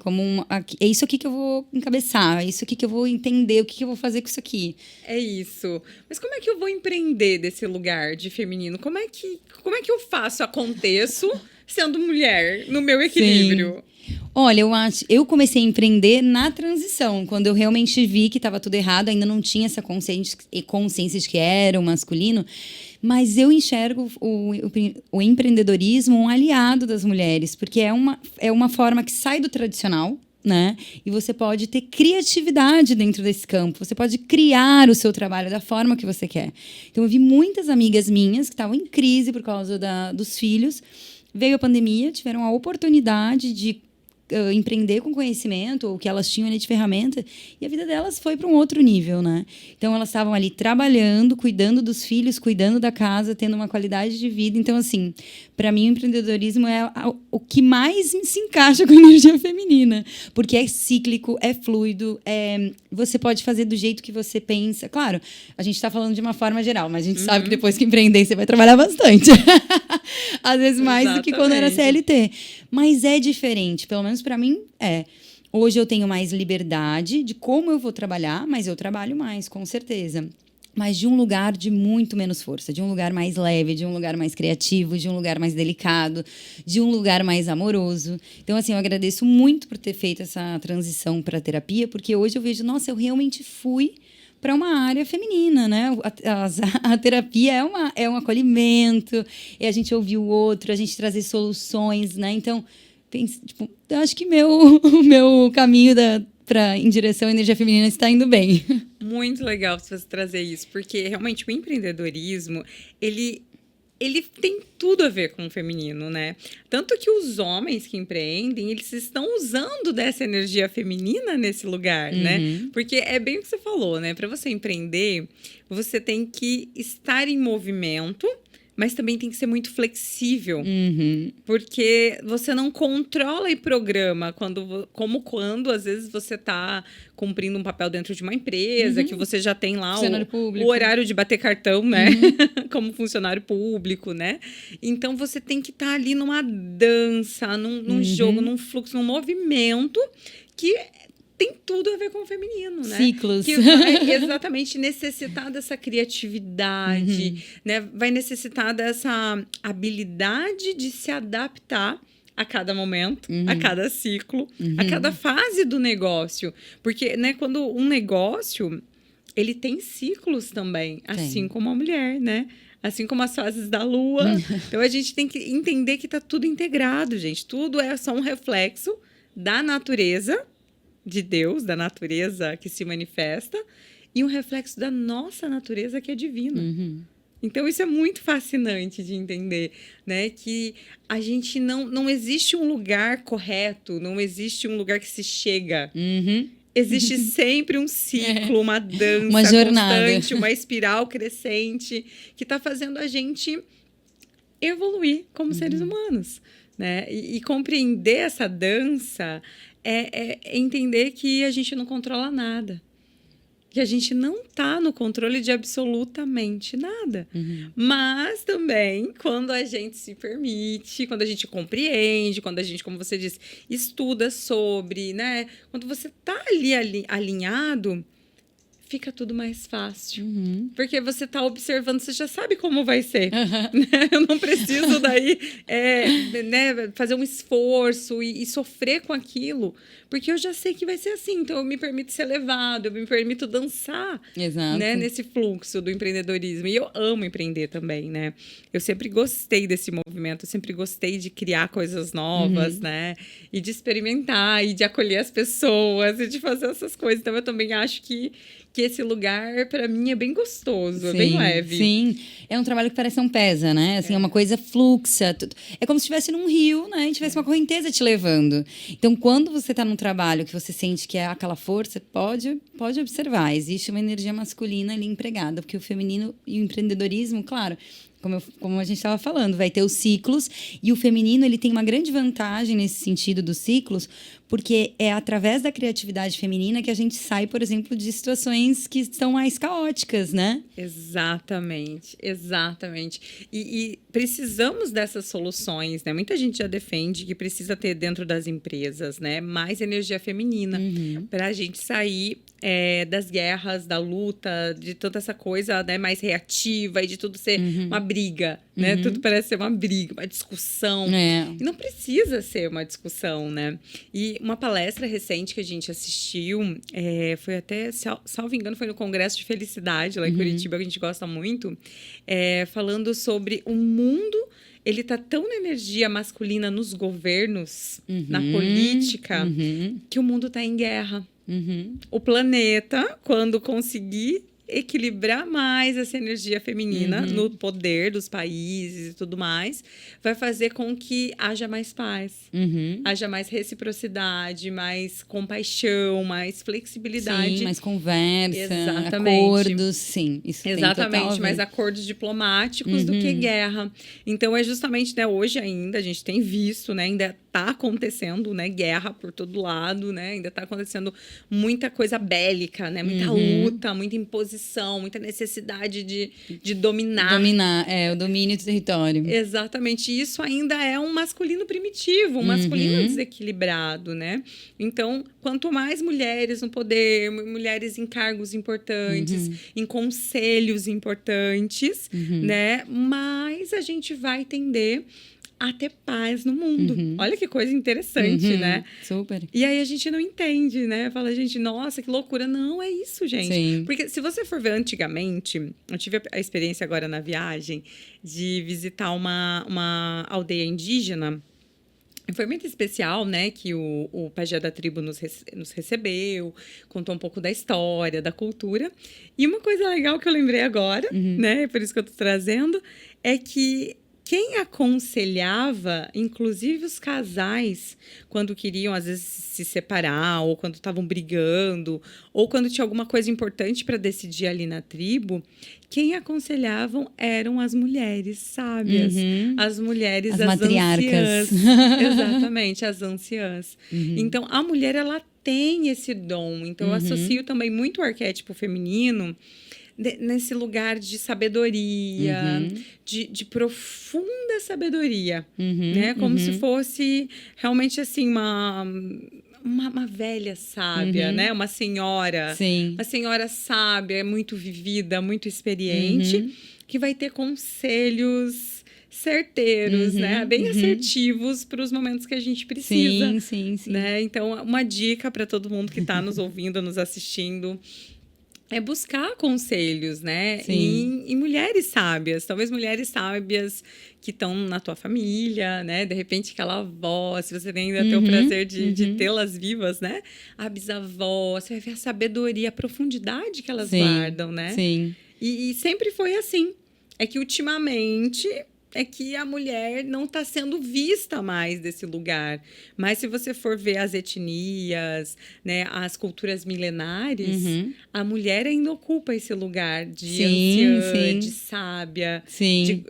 é isso aqui que eu vou encabeçar, é isso aqui que eu vou entender, o que eu vou fazer com isso aqui. É isso. Mas como é que eu vou empreender desse lugar de feminino? Como é que eu faço, aconteço sendo mulher no meu equilíbrio? Sim. Olha, eu comecei a empreender na transição, quando eu realmente vi que estava tudo errado, ainda não tinha essa consciência de que era o masculino, mas eu enxergo o empreendedorismo um aliado das mulheres, porque é uma forma que sai do tradicional, né? E você pode ter criatividade dentro desse campo. Você pode criar o seu trabalho da forma que você quer. Então, eu vi muitas amigas minhas que estavam em crise por causa dos filhos. Veio a pandemia, tiveram a oportunidade de empreender com conhecimento, ou que elas tinham ali de ferramenta, e a vida delas foi para um outro nível, né? Então, elas estavam ali trabalhando, cuidando dos filhos, cuidando da casa, tendo uma qualidade de vida. Então, assim, para mim, o empreendedorismo é o que mais se encaixa com a energia feminina, porque é cíclico, é fluido, você pode fazer do jeito que você pensa. Claro, a gente está falando de uma forma geral, mas a gente sabe que depois que empreender, você vai trabalhar bastante. Às vezes mais do que quando era CLT. Mas é diferente, pelo menos para mim é. Hoje eu tenho mais liberdade de como eu vou trabalhar, mas eu trabalho mais, com certeza. Mas de um lugar de muito menos força, de um lugar mais leve, de um lugar mais criativo, de um lugar mais delicado, de um lugar mais amoroso. Então, assim, eu agradeço muito por ter feito essa transição para a terapia, porque hoje eu vejo, nossa, eu realmente fui para uma área feminina, né? A terapia é um acolhimento, é a gente ouvir o outro, a gente trazer soluções, né? Então, eu acho que o meu caminho em direção à energia feminina está indo bem. Muito legal você trazer isso, porque realmente o empreendedorismo, ele tem tudo a ver com o feminino, né? Tanto que os homens que empreendem, eles estão usando dessa energia feminina nesse lugar, né? Porque é bem o que você falou, né? Para você empreender, você tem que estar em movimento, mas também tem que ser muito flexível. Porque você não controla e programa como quando às vezes você está cumprindo um papel dentro de uma empresa, que você já tem lá o horário de bater cartão, né? Como funcionário público, né? Então, você tem que estar ali numa dança, num jogo, num fluxo, num movimento que tem tudo a ver com o feminino, né? Ciclos. Que vai exatamente necessitar dessa criatividade, né? Vai necessitar dessa habilidade de se adaptar a cada momento, a cada ciclo, a cada fase do negócio. Porque, né, quando um negócio, ele tem ciclos também, assim como a mulher, né? Assim como as fases da lua. Então, a gente tem que entender que tá tudo integrado, gente. Tudo é só um reflexo da natureza de Deus, da natureza que se manifesta, e um reflexo da nossa natureza que é divina. Então, isso é muito fascinante de entender, né? Que a gente não existe um lugar correto, não existe um lugar que se chega. Existe sempre um ciclo, uma dança uma jornada constante, uma espiral crescente que está fazendo a gente evoluir como seres humanos, né? E compreender essa dança é entender que a gente não controla nada. Que a gente não está no controle de absolutamente nada. Mas também, quando a gente se permite, quando a gente compreende, quando a gente, como você disse, estuda sobre, né? Quando você está ali alinhado, fica tudo mais fácil. Porque você está observando, você já sabe como vai ser. Né? Eu não preciso daí né, fazer um esforço e sofrer com aquilo, porque eu já sei que vai ser assim. Então, eu me permito ser levado, eu me permito dançar, né, nesse fluxo do empreendedorismo. E eu amo empreender também, né? Eu sempre gostei desse movimento, eu sempre gostei de criar coisas novas, né? E de experimentar, e de acolher as pessoas, e de fazer essas coisas. Então, eu também acho que esse lugar, para mim, é bem gostoso, é bem leve. Sim, é um trabalho que parece não pesa, né? Assim, é uma coisa fluxa. É como se estivesse num rio, né? E tivesse uma correnteza te levando. Então, quando você está num trabalho que você sente que é aquela força, pode observar. Existe uma energia masculina ali empregada, porque o feminino e o empreendedorismo, claro, como a gente estava falando, vai ter os ciclos, e o feminino ele tem uma grande vantagem nesse sentido dos ciclos, porque é através da criatividade feminina que a gente sai, por exemplo, de situações que são mais caóticas, né? Exatamente, exatamente. E precisamos dessas soluções, né? Muita gente já defende que precisa ter dentro das empresas, né, mais energia feminina para a gente sair das guerras, da luta, de toda essa coisa, né, mais reativa e de tudo ser uma briga, né? Tudo parece ser uma briga, uma discussão. E não precisa ser uma discussão, né? E uma palestra recente que a gente assistiu, foi até, salvo engano, foi no Congresso de Felicidade, lá em Curitiba, que a gente gosta muito, falando sobre o mundo. Ele tá tão na energia masculina nos governos, na política, que o mundo tá em guerra. O planeta, quando conseguir equilibrar mais essa energia feminina no poder dos países e tudo mais, vai fazer com que haja mais paz, haja mais reciprocidade, mais compaixão, mais flexibilidade. Sim, mais conversa, exatamente. acordos, sim. Isso exatamente, mais acordos diplomáticos do que guerra. Então, é justamente, né, hoje ainda, a gente tem visto, né, ainda está acontecendo, né, guerra por todo lado, né, ainda está acontecendo muita coisa bélica, né, muita luta, muita imposição, muita necessidade de dominar. Dominar, o domínio do território. Exatamente, isso ainda é um masculino primitivo, um masculino desequilibrado, né? Então, quanto mais mulheres no poder, mulheres em cargos importantes, em conselhos importantes, né, mais a gente vai tender a ter paz no mundo. Olha que coisa interessante, né? Super. E aí a gente não entende, né? Fala, gente, nossa, que loucura. Não, é isso, gente. Sim. Porque se você for ver antigamente, eu tive a experiência agora na viagem de visitar uma aldeia indígena. Foi muito especial, né, que o pajé da tribo nos recebeu, contou um pouco da história, da cultura. E uma coisa legal que eu lembrei agora, né, por isso que eu tô trazendo, é que quem aconselhava, inclusive os casais, quando queriam, às vezes, se separar, ou quando estavam brigando, ou quando tinha alguma coisa importante para decidir ali na tribo, quem aconselhavam eram as mulheres sábias. As mulheres, as matriarcas. anciãs. Exatamente, as anciãs. Então, a mulher, ela tem esse dom. Então, eu associo também muito o arquétipo feminino nesse lugar de sabedoria, de profunda sabedoria, né? Como se fosse realmente assim uma velha sábia, né? Uma senhora. Sim. Uma senhora sábia, muito vivida, muito experiente, que vai ter conselhos certeiros, né? Bem assertivos para os momentos que a gente precisa. Sim. Né? Então, uma dica para todo mundo que está nos ouvindo, nos assistindo, é buscar conselhos, né? Em mulheres sábias. Talvez mulheres sábias que estão na tua família, né? De repente, aquela avó, se você ainda tem o prazer de tê-las vivas, né? A bisavó, você vai ver a sabedoria, a profundidade que elas guardam, né? Sim. E sempre foi assim. É que, ultimamente, é que a mulher não está sendo vista mais desse lugar. Mas se você for ver as etnias, né, as culturas milenares, a mulher ainda ocupa esse lugar de anciã, de sábia,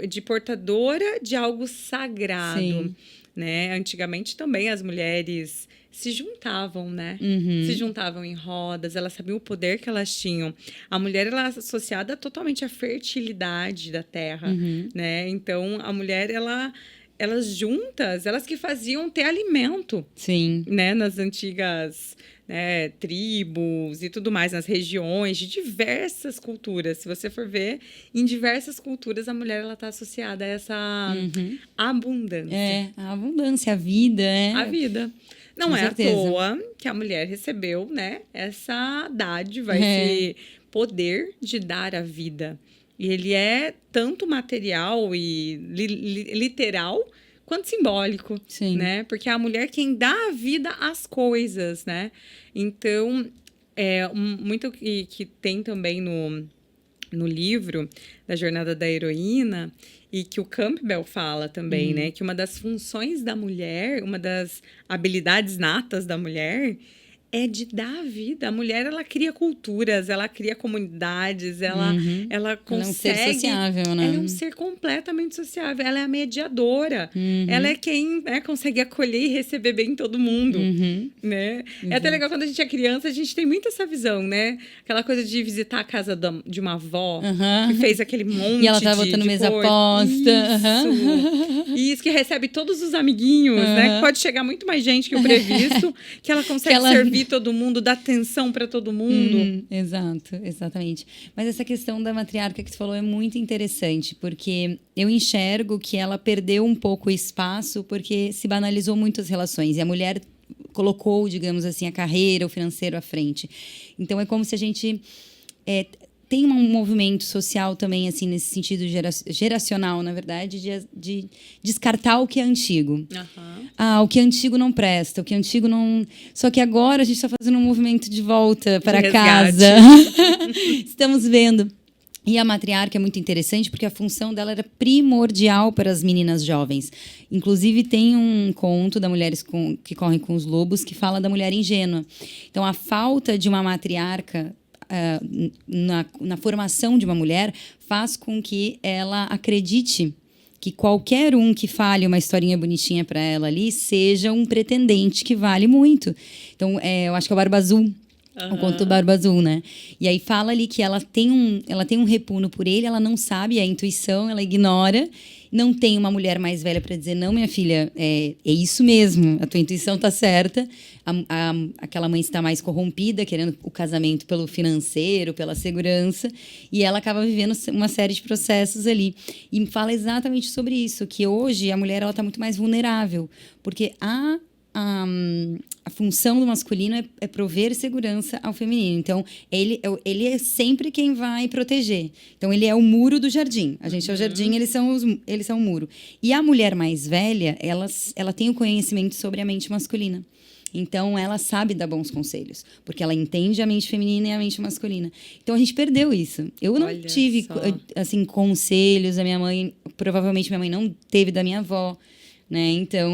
de portadora de algo sagrado. Né? Antigamente também as mulheres se juntavam, né? Se juntavam em rodas, elas sabiam o poder que elas tinham. A mulher, ela é associada totalmente à fertilidade da terra, né? Então, a mulher, elas juntas, elas que faziam ter alimento, né? Nas antigas, né, tribos e tudo mais, nas regiões de diversas culturas. Se você for ver, em diversas culturas, a mulher, ela está associada a essa abundância. A abundância, a vida, A vida. Não é à toa que a mulher recebeu, né, essa dádiva, esse poder de dar a vida. E ele é tanto material e literal quanto simbólico, né? Porque é a mulher quem dá a vida às coisas, né? Então, muito que tem também no livro da Jornada da Heroína, e que o Campbell fala também, né? Que uma das funções da mulher, uma das habilidades natas da mulher é de dar vida. A mulher, ela cria culturas, ela cria comunidades, ela consegue... Ela é um ser sociável, né? Ela é um ser completamente sociável, ela é a mediadora. Ela é quem, né, consegue acolher e receber bem todo mundo, né? É até legal, quando a gente é criança, a gente tem muito essa visão, né? Aquela coisa de visitar a casa de uma avó, que fez aquele monte e ela tá botando mesa posta. Isso, que recebe todos os amiguinhos, né? Que pode chegar muito mais gente que o previsto, que ela consegue servir todo mundo, dar atenção para todo mundo. Exatamente. Mas essa questão da matriarca que você falou é muito interessante, porque eu enxergo que ela perdeu um pouco o espaço porque se banalizou muito as relações. E a mulher colocou, digamos assim, a carreira, o financeiro à frente. Então, é como se a gente... tem um movimento social também, assim, nesse sentido geracional, na verdade, de descartar o que é antigo. O que é antigo não presta, o que é antigo não... Só que agora a gente está fazendo um movimento de volta para casa. Estamos vendo. E a matriarca é muito interessante porque a função dela era primordial para as meninas jovens. Inclusive, tem um conto da Mulheres que Correm com os Lobos que fala da mulher ingênua. Então, a falta de uma matriarca na formação de uma mulher faz com que ela acredite que qualquer um que fale uma historinha bonitinha para ela ali seja um pretendente que vale muito. Então, eu acho que é o Barba Azul. O conto do Barba Azul, né? E aí fala ali que ela tem um repugno por ele, ela não sabe, é a intuição, ela ignora. Não tem uma mulher mais velha para dizer, não, minha filha, é isso mesmo, a tua intuição tá certa. Aquela mãe está mais corrompida, querendo o casamento pelo financeiro, pela segurança, e ela acaba vivendo uma série de processos ali. E fala exatamente sobre isso, que hoje a mulher ela tá muito mais vulnerável, porque a função do masculino é prover segurança ao feminino. Então, ele é sempre quem vai proteger. Então, ele é o muro do jardim. A gente é o jardim, eles são o muro. E a mulher mais velha, ela tem o conhecimento sobre a mente masculina. Então, ela sabe dar bons conselhos, porque ela entende a mente feminina e a mente masculina. Então, a gente perdeu isso. Eu não tive assim, conselhos da minha mãe, provavelmente minha mãe não teve da minha avó. Né? Então,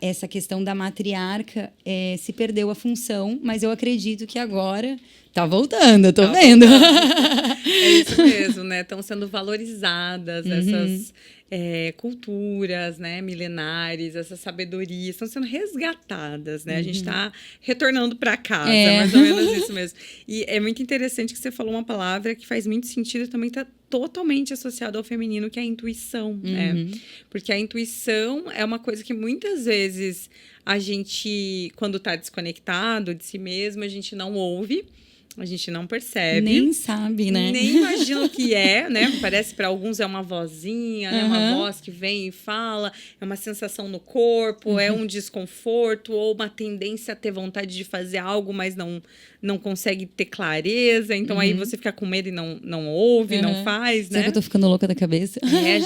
essa questão da matriarca se perdeu a função, mas eu acredito que agora tá voltando, eu tô vendo. É isso mesmo, né? Estão sendo valorizadas culturas, né, milenares, essas sabedorias estão sendo resgatadas, né? A gente está retornando para casa, mais ou menos isso mesmo. E é muito interessante que você falou uma palavra que faz muito sentido e também está totalmente associado ao feminino, que é a intuição, né? Porque a intuição é uma coisa que muitas vezes a gente, quando está desconectado de si mesmo, a gente não ouve, a gente não percebe. Nem sabe, né? Nem imagina o que é, né? Parece para alguns é uma vozinha, né? Uma voz que vem e fala, é uma sensação no corpo, é um desconforto ou uma tendência a ter vontade de fazer algo, mas não consegue ter clareza. Então aí você fica com medo e não ouve, não faz, né? Será que eu tô ficando louca da cabeça?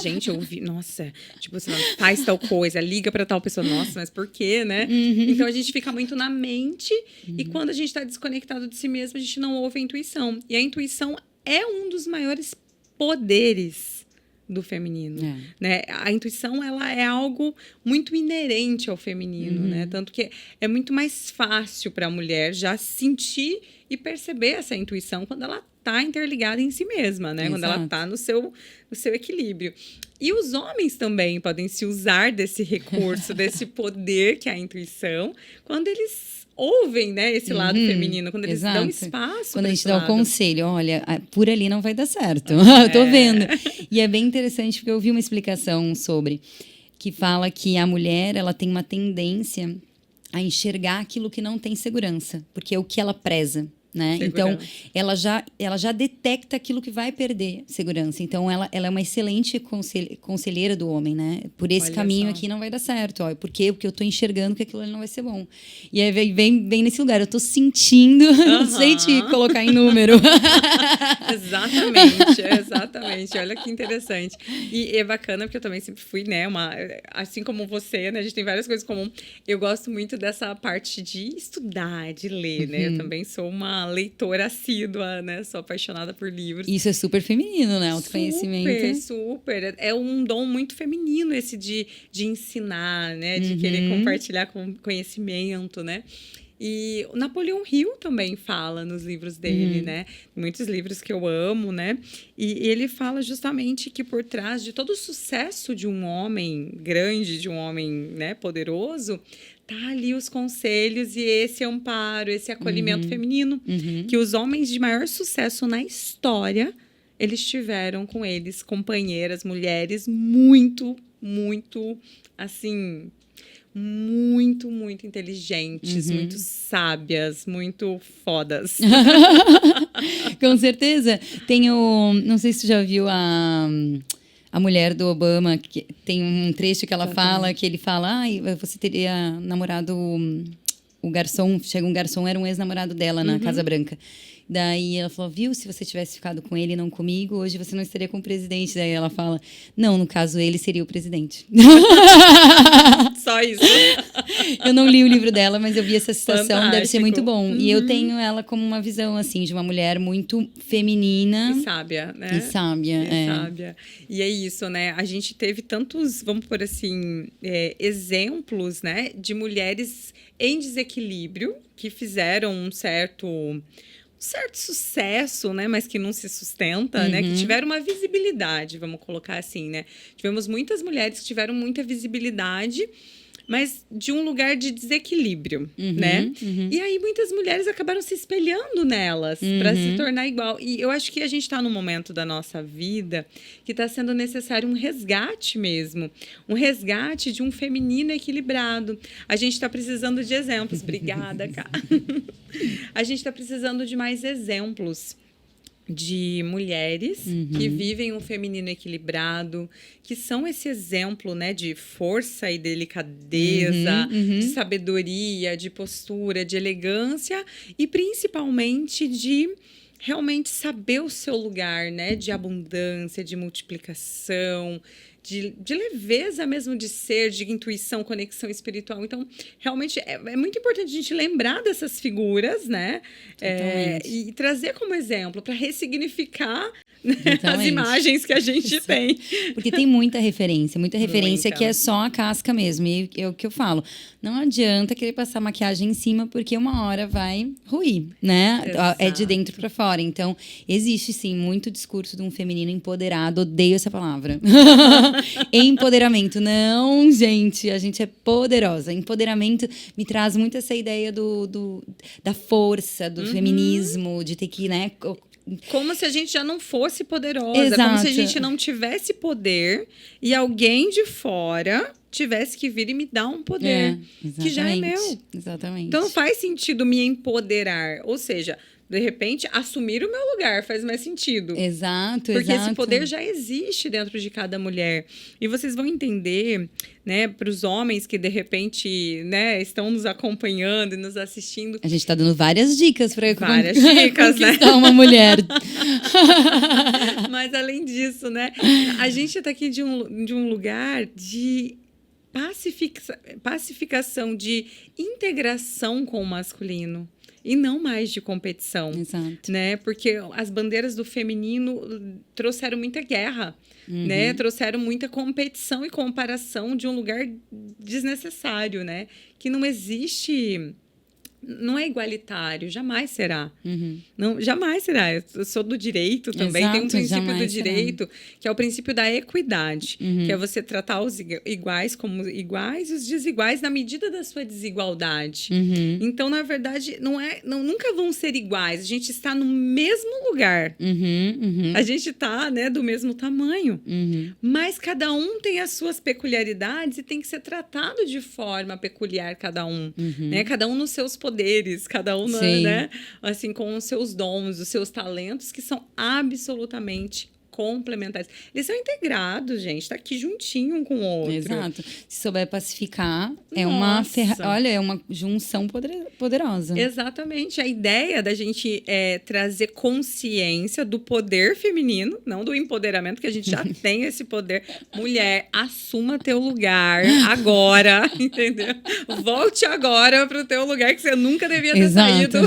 Gente, eu ouvi, nossa, tipo, você faz tal coisa, liga para tal pessoa, nossa, mas por quê, né? Então a gente fica muito na mente e quando a gente tá desconectado de si mesmo, a gente não ouve a intuição. E a intuição é um dos maiores poderes do feminino, né? A intuição, ela é algo muito inerente ao feminino, né? Tanto que é muito mais fácil para a mulher já sentir e perceber essa intuição quando ela tá interligada em si mesma, né? Quando ela tá no seu equilíbrio. E os homens também podem se usar desse recurso, desse poder que é a intuição, quando eles ouvem, né, esse lado feminino, quando eles dão espaço. Quando a gente dá o conselho, olha, por ali não vai dar certo. Tô vendo. E é bem interessante porque eu vi uma explicação sobre que fala que a mulher, ela tem uma tendência a enxergar aquilo que não tem segurança, porque é o que ela preza. Né? Então, ela já detecta aquilo que vai perder segurança. Então, ela é uma excelente conselheira do homem, né? Por esse caminho aqui não vai dar certo. Ó. Por quê? Porque eu tô enxergando que aquilo ali não vai ser bom. E aí vem nesse lugar. Eu tô sentindo, não sei te colocar em número. Exatamente. Olha que interessante. E é bacana porque eu também sempre fui, né? Assim como você, né? A gente tem várias coisas comuns. Eu gosto muito dessa parte de estudar, de ler, né? Eu também sou uma leitora assídua, né? Sou apaixonada por livros. Isso é super feminino, né? Autoconhecimento. Super. É um dom muito feminino esse de ensinar, né? De querer compartilhar com conhecimento, né? E o Napoleão Hill também fala nos livros dele, né? Muitos livros que eu amo, né? E ele fala justamente que por trás de todo o sucesso de um homem grande, de um homem, né, poderoso, tá ali os conselhos e esse amparo, esse acolhimento feminino, que os homens de maior sucesso na história, eles tiveram com eles companheiras, mulheres muito, assim, muito inteligentes, muito sábias, muito fodas. Com certeza. Não sei se tu já viu a mulher do Obama, que tem um trecho que ela fala, que ele fala, você teria namorado o garçom, chega um garçom, era um ex-namorado dela na Casa Branca. Daí ela falou, viu, se você tivesse ficado com ele e não comigo, hoje você não estaria com o presidente. Daí ela fala, não, no caso ele seria o presidente. Só isso. Eu não li o livro dela, mas eu vi essa citação, Fantástico. deve ser muito bom. E eu tenho ela como uma visão, assim, de uma mulher muito feminina. E sábia, né? E sábia. Sábia. E é isso, né? A gente teve tantos, vamos por assim, exemplos, né? De mulheres em desequilíbrio que fizeram um certo sucesso, né, mas que não se sustenta, né, que tiveram uma visibilidade, vamos colocar assim, né. Tivemos muitas mulheres que tiveram muita visibilidade, mas de um lugar de desequilíbrio, né? E aí muitas mulheres acabaram se espelhando nelas para se tornar igual. E eu acho que a gente está num momento da nossa vida que está sendo necessário um resgate mesmo. Um resgate de um feminino equilibrado. A gente está precisando de exemplos. Obrigada, cara. A gente está precisando de mais exemplos de mulheres que vivem um feminino equilibrado, que são esse exemplo, né, de força e delicadeza, de sabedoria, de postura, de elegância e principalmente de realmente saber o seu lugar, né, de abundância, de multiplicação, de leveza mesmo de ser, de intuição, conexão espiritual. Então, realmente, é muito importante a gente lembrar dessas figuras, né? E trazer como exemplo para ressignificar, as imagens que a gente tem. Porque tem muita referência que é só a casca mesmo. E é o que eu falo. Não adianta querer passar maquiagem em cima, porque uma hora vai ruir, né? Exato. É de dentro pra fora. Então, existe sim muito discurso de um feminino empoderado. Odeio essa palavra. Empoderamento. Não, gente, a gente é poderosa. Empoderamento me traz muito essa ideia da força, do feminismo, de ter que, né? Como se a gente já não fosse poderosa. Exato. Como se a gente não tivesse poder e alguém de fora tivesse que vir e me dar um poder que já é meu. Exatamente. Então não faz sentido me empoderar. Ou seja, de repente, assumir o meu lugar faz mais sentido. Exato, Porque esse poder já existe dentro de cada mulher. E vocês vão entender, né, para os homens que, de repente, né, estão nos acompanhando e nos assistindo. A gente está dando várias dicas para conquistar uma mulher. Mas, além disso, né, a gente está aqui de um lugar de pacificação, de integração com o masculino. E não mais de competição. Exato. Né? Porque as bandeiras do feminino trouxeram muita guerra, né? Trouxeram muita competição e comparação de um lugar desnecessário, né? Que não existe... Não é igualitário, jamais será. Não, jamais será. Eu sou do direito também. Exato, tem um princípio do direito, será. que é o princípio da equidade, que é você tratar os iguais como iguais e os desiguais na medida da sua desigualdade. Então, na verdade, nunca vão ser iguais. A gente está no mesmo lugar. A gente está, né, do mesmo tamanho. Mas cada um tem as suas peculiaridades e tem que ser tratado de forma peculiar, cada um. Né? Cada um nos seus poderes, cada um, né, assim, com os seus dons, os seus talentos, que são absolutamente complementares. Eles são integrados, gente, tá aqui juntinho um com o outro. Exato. Se souber pacificar, é uma junção poderosa. Exatamente. A ideia da gente é trazer consciência do poder feminino, não do empoderamento, que a gente já tem esse poder. Mulher, assuma teu lugar agora, entendeu? Volte agora pro teu lugar que você nunca devia ter saído.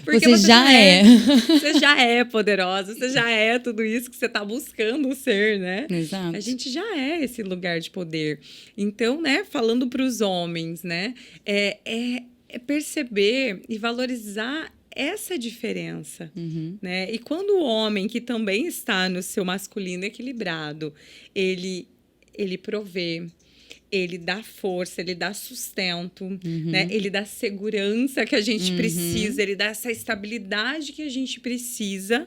Porque você já é. Você já é poderosa, você já é tudo isso que você está buscando ser, né? Exato. A gente já é esse lugar de poder. Então, né, falando para os homens, né, é perceber e valorizar essa diferença, né? E quando o homem, que também está no seu masculino equilibrado, ele provê, ele dá força, ele dá sustento, né? Ele dá segurança que a gente precisa, ele dá essa estabilidade que a gente precisa,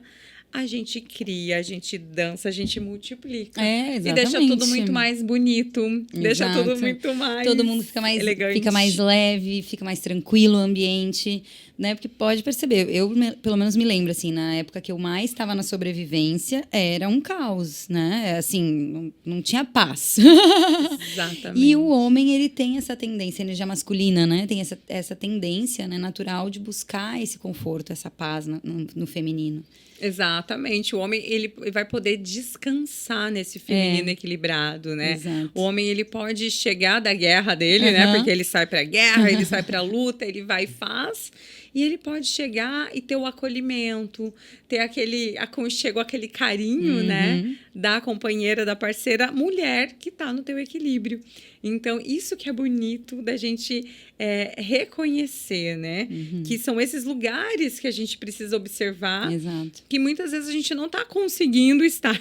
a gente cria, a gente dança, a gente multiplica. Exatamente. E deixa tudo muito mais bonito, deixa tudo muito mais todo mundo fica mais elegante. Fica mais leve, fica mais tranquilo o ambiente, né? Porque pode perceber, eu pelo menos me lembro, assim, na época que eu mais estava na sobrevivência, era um caos, né? Assim, não tinha paz. Exatamente. E o homem, ele tem essa tendência, energia masculina, né? Tem essa tendência, né, natural de buscar esse conforto, essa paz no feminino. Exatamente. O homem, ele vai poder descansar nesse feminino equilibrado, né? Exato. O homem, ele pode chegar da guerra dele, né? Porque ele sai pra guerra, ele sai pra luta, ele vai e faz. E ele pode chegar e ter o acolhimento, ter aquele aconchego, aquele carinho, né? Da companheira, da parceira, mulher que tá no teu equilíbrio. Então, isso que é bonito da gente reconhecer, né? Que são esses lugares que a gente precisa observar. Exato. Que muitas vezes a gente não tá conseguindo estar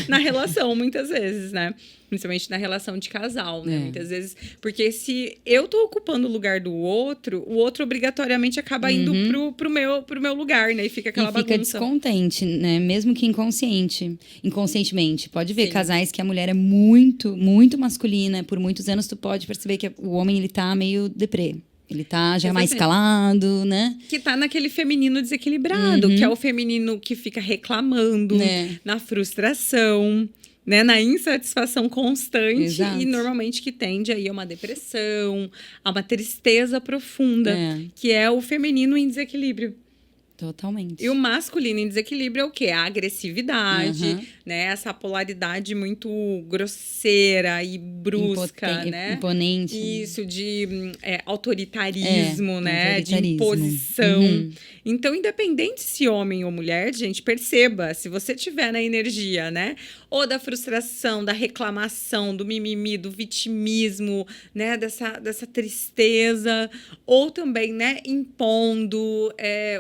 na relação, muitas vezes, né? Principalmente na relação de casal, né? Muitas vezes. Porque se eu tô ocupando o lugar do outro, o outro obrigatoriamente acaba indo pro meu lugar, né? E fica aquela bagunça. Fica descontente, né? Mesmo que inconscientemente. Pode ver casais que a mulher é muito, muito masculina. Por muitos anos tu pode perceber que o homem, ele tá meio deprê. Ele tá já mais calado, né? Que tá naquele feminino desequilibrado, que é o feminino que fica reclamando, na frustração, né, na insatisfação constante. Exato. E normalmente que tende aí a uma depressão, a uma tristeza profunda, que é o feminino em desequilíbrio. Totalmente. E o masculino em desequilíbrio é o quê? A agressividade, né? Essa polaridade muito grosseira e brusca, né? Imponente. Isso, de autoritarismo, né? De autoritarismo. imposição. Então, independente se homem ou mulher, gente, perceba, se você tiver na energia, né? Ou da frustração, da reclamação, do mimimi, do vitimismo, né? Dessa tristeza. Ou também, né? Impondo,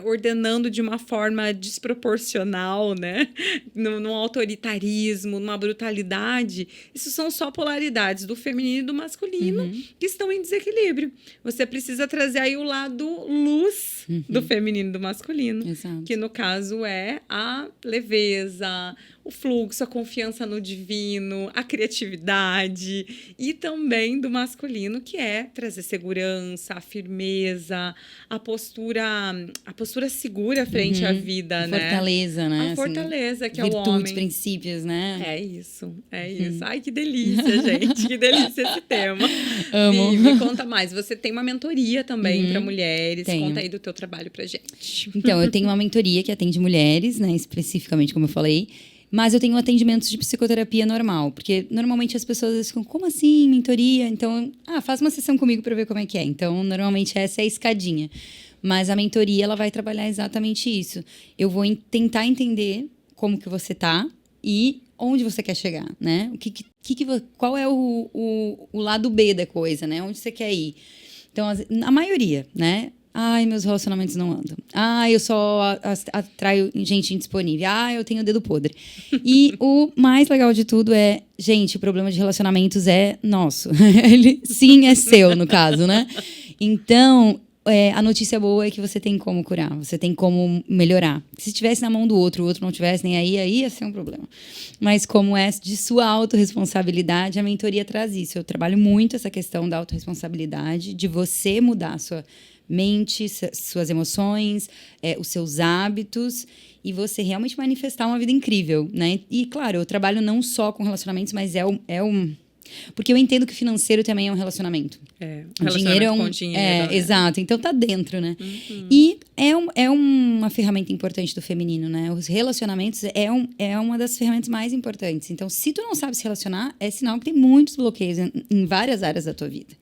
ordenando de uma forma desproporcional, né? Num autoritarismo, numa brutalidade. Isso são só polaridades do feminino e do masculino que estão em desequilíbrio. Você precisa trazer aí o lado luz do feminino e do masculino. Exato. Que no caso é a leveza, o fluxo, a confiança no divino, a criatividade, e também do masculino, que é trazer segurança, a firmeza, a postura segura frente à vida, né? Fortaleza, né? A fortaleza, que é o virtudes, homem. princípios, né? É isso. Ai, que delícia, gente. Que delícia esse tema. Amo. E me conta mais. Você tem uma mentoria também para mulheres. Tenho. Conta aí do teu trabalho pra gente. Então, eu tenho uma mentoria que atende mulheres, né? Especificamente, como eu falei. Mas eu tenho atendimentos de psicoterapia normal. Porque, normalmente, as pessoas ficam, como assim, mentoria? Então, faz uma sessão comigo para ver como é que é. Então, normalmente, essa é a escadinha. Mas a mentoria, ela vai trabalhar exatamente isso. Eu vou tentar entender como que você tá e onde você quer chegar, né? Qual é o lado B da coisa, né? Onde você quer ir? Então, a maioria, né? Ai, meus relacionamentos não andam. Ai, eu só atraio gente indisponível. Ai, eu tenho o dedo podre. E o mais legal de tudo é, gente, o problema de relacionamentos é nosso. Sim, é seu, no caso, né? Então, a notícia boa é que você tem como curar, você tem como melhorar. Se estivesse na mão do outro, o outro não estivesse nem aí ia ser um problema. Mas como é de sua autorresponsabilidade, a mentoria traz isso. Eu trabalho muito essa questão da autorresponsabilidade, de você mudar a sua mente, suas emoções, os seus hábitos, e você realmente manifestar uma vida incrível, né? E, claro, eu trabalho não só com relacionamentos, mas porque eu entendo que financeiro também é um relacionamento. Relacionamento com dinheiro. Né? Exato. Então, tá dentro, né? E é uma ferramenta importante do feminino, né? Os relacionamentos é uma das ferramentas mais importantes. Então, se tu não sabe se relacionar, é sinal que tem muitos bloqueios em várias áreas da tua vida.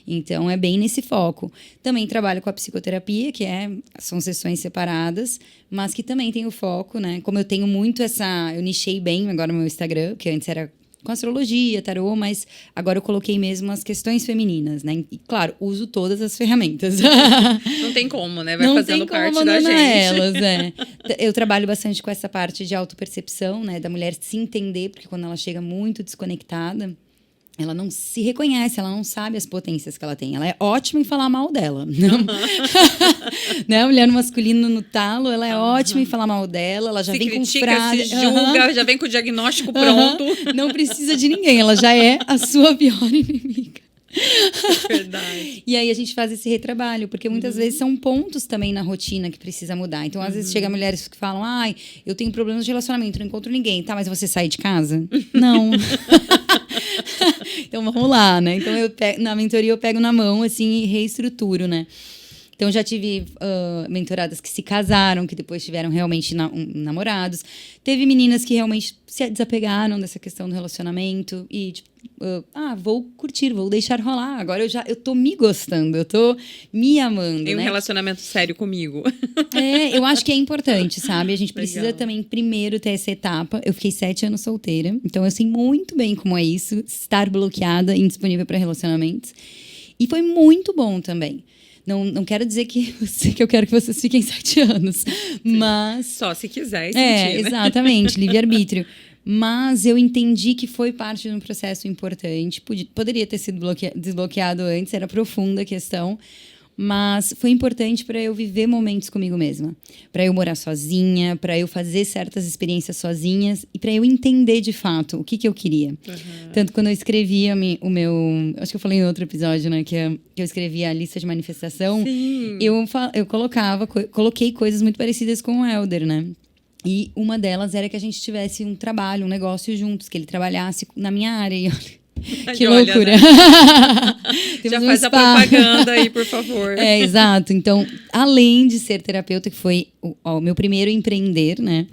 Então, é bem nesse foco. Também trabalho com a psicoterapia, são sessões separadas, mas que também tem o foco, né? Como eu tenho muito eu nichei bem agora no meu Instagram, que antes era com astrologia, tarô, mas agora eu coloquei mesmo as questões femininas, né? E, claro, uso todas as ferramentas. Não tem como, né? Vai fazendo parte da gente. Elas, Eu trabalho bastante com essa parte de autopercepção, né? Da mulher se entender, porque quando ela chega muito desconectada, ela não se reconhece, ela não sabe as potências que ela tem. Ela é ótima em falar mal dela. Né? A mulher no masculino no talo, ela é ótima em falar mal dela. Ela já vem critica, com frase... se julga, já vem com o diagnóstico pronto. Não precisa de ninguém, ela já é a sua pior inimiga. Verdade. E aí a gente faz esse retrabalho, porque muitas vezes são pontos também na rotina que precisa mudar. Então, às vezes chega mulheres que falam, eu tenho problemas de relacionamento, não encontro ninguém. Tá, mas você sai de casa? Não. Então, vamos lá, né? Então, na mentoria eu pego na mão, assim, e reestruturo, né? Então, já tive mentoradas que se casaram, que depois tiveram realmente namorados. Teve meninas que realmente se desapegaram dessa questão do relacionamento e, tipo, vou curtir, vou deixar rolar. Agora eu tô me gostando, eu tô me amando, Tem um né? relacionamento sério comigo. Eu acho que é importante, sabe? A gente precisa também primeiro ter essa etapa. Eu fiquei 7 anos solteira, então eu sei muito bem como é isso, estar bloqueada e indisponível para relacionamentos. E foi muito bom também. Não quero dizer que eu quero que vocês fiquem 7 anos, mas... Só se quiser e sentir, né? Exatamente, livre-arbítrio. Mas eu entendi que foi parte de um processo importante. Poderia ter sido desbloqueado antes, era profunda a questão. Mas foi importante para eu viver momentos comigo mesma. Para eu morar sozinha, para eu fazer certas experiências sozinhas e para eu entender de fato o que eu queria. Tanto quando eu escrevia o meu... Acho que eu falei em outro episódio, né? Que eu escrevia a lista de manifestação. Sim. Eu coloquei coisas muito parecidas com o Helder, né? E uma delas era que a gente tivesse um trabalho, um negócio juntos, que ele trabalhasse na minha área. E olha, Que Olha, loucura. né? Temos Já um faz a spa. propaganda aí, por favor. Exato. Então, além de ser terapeuta, que foi o meu primeiro empreender, né?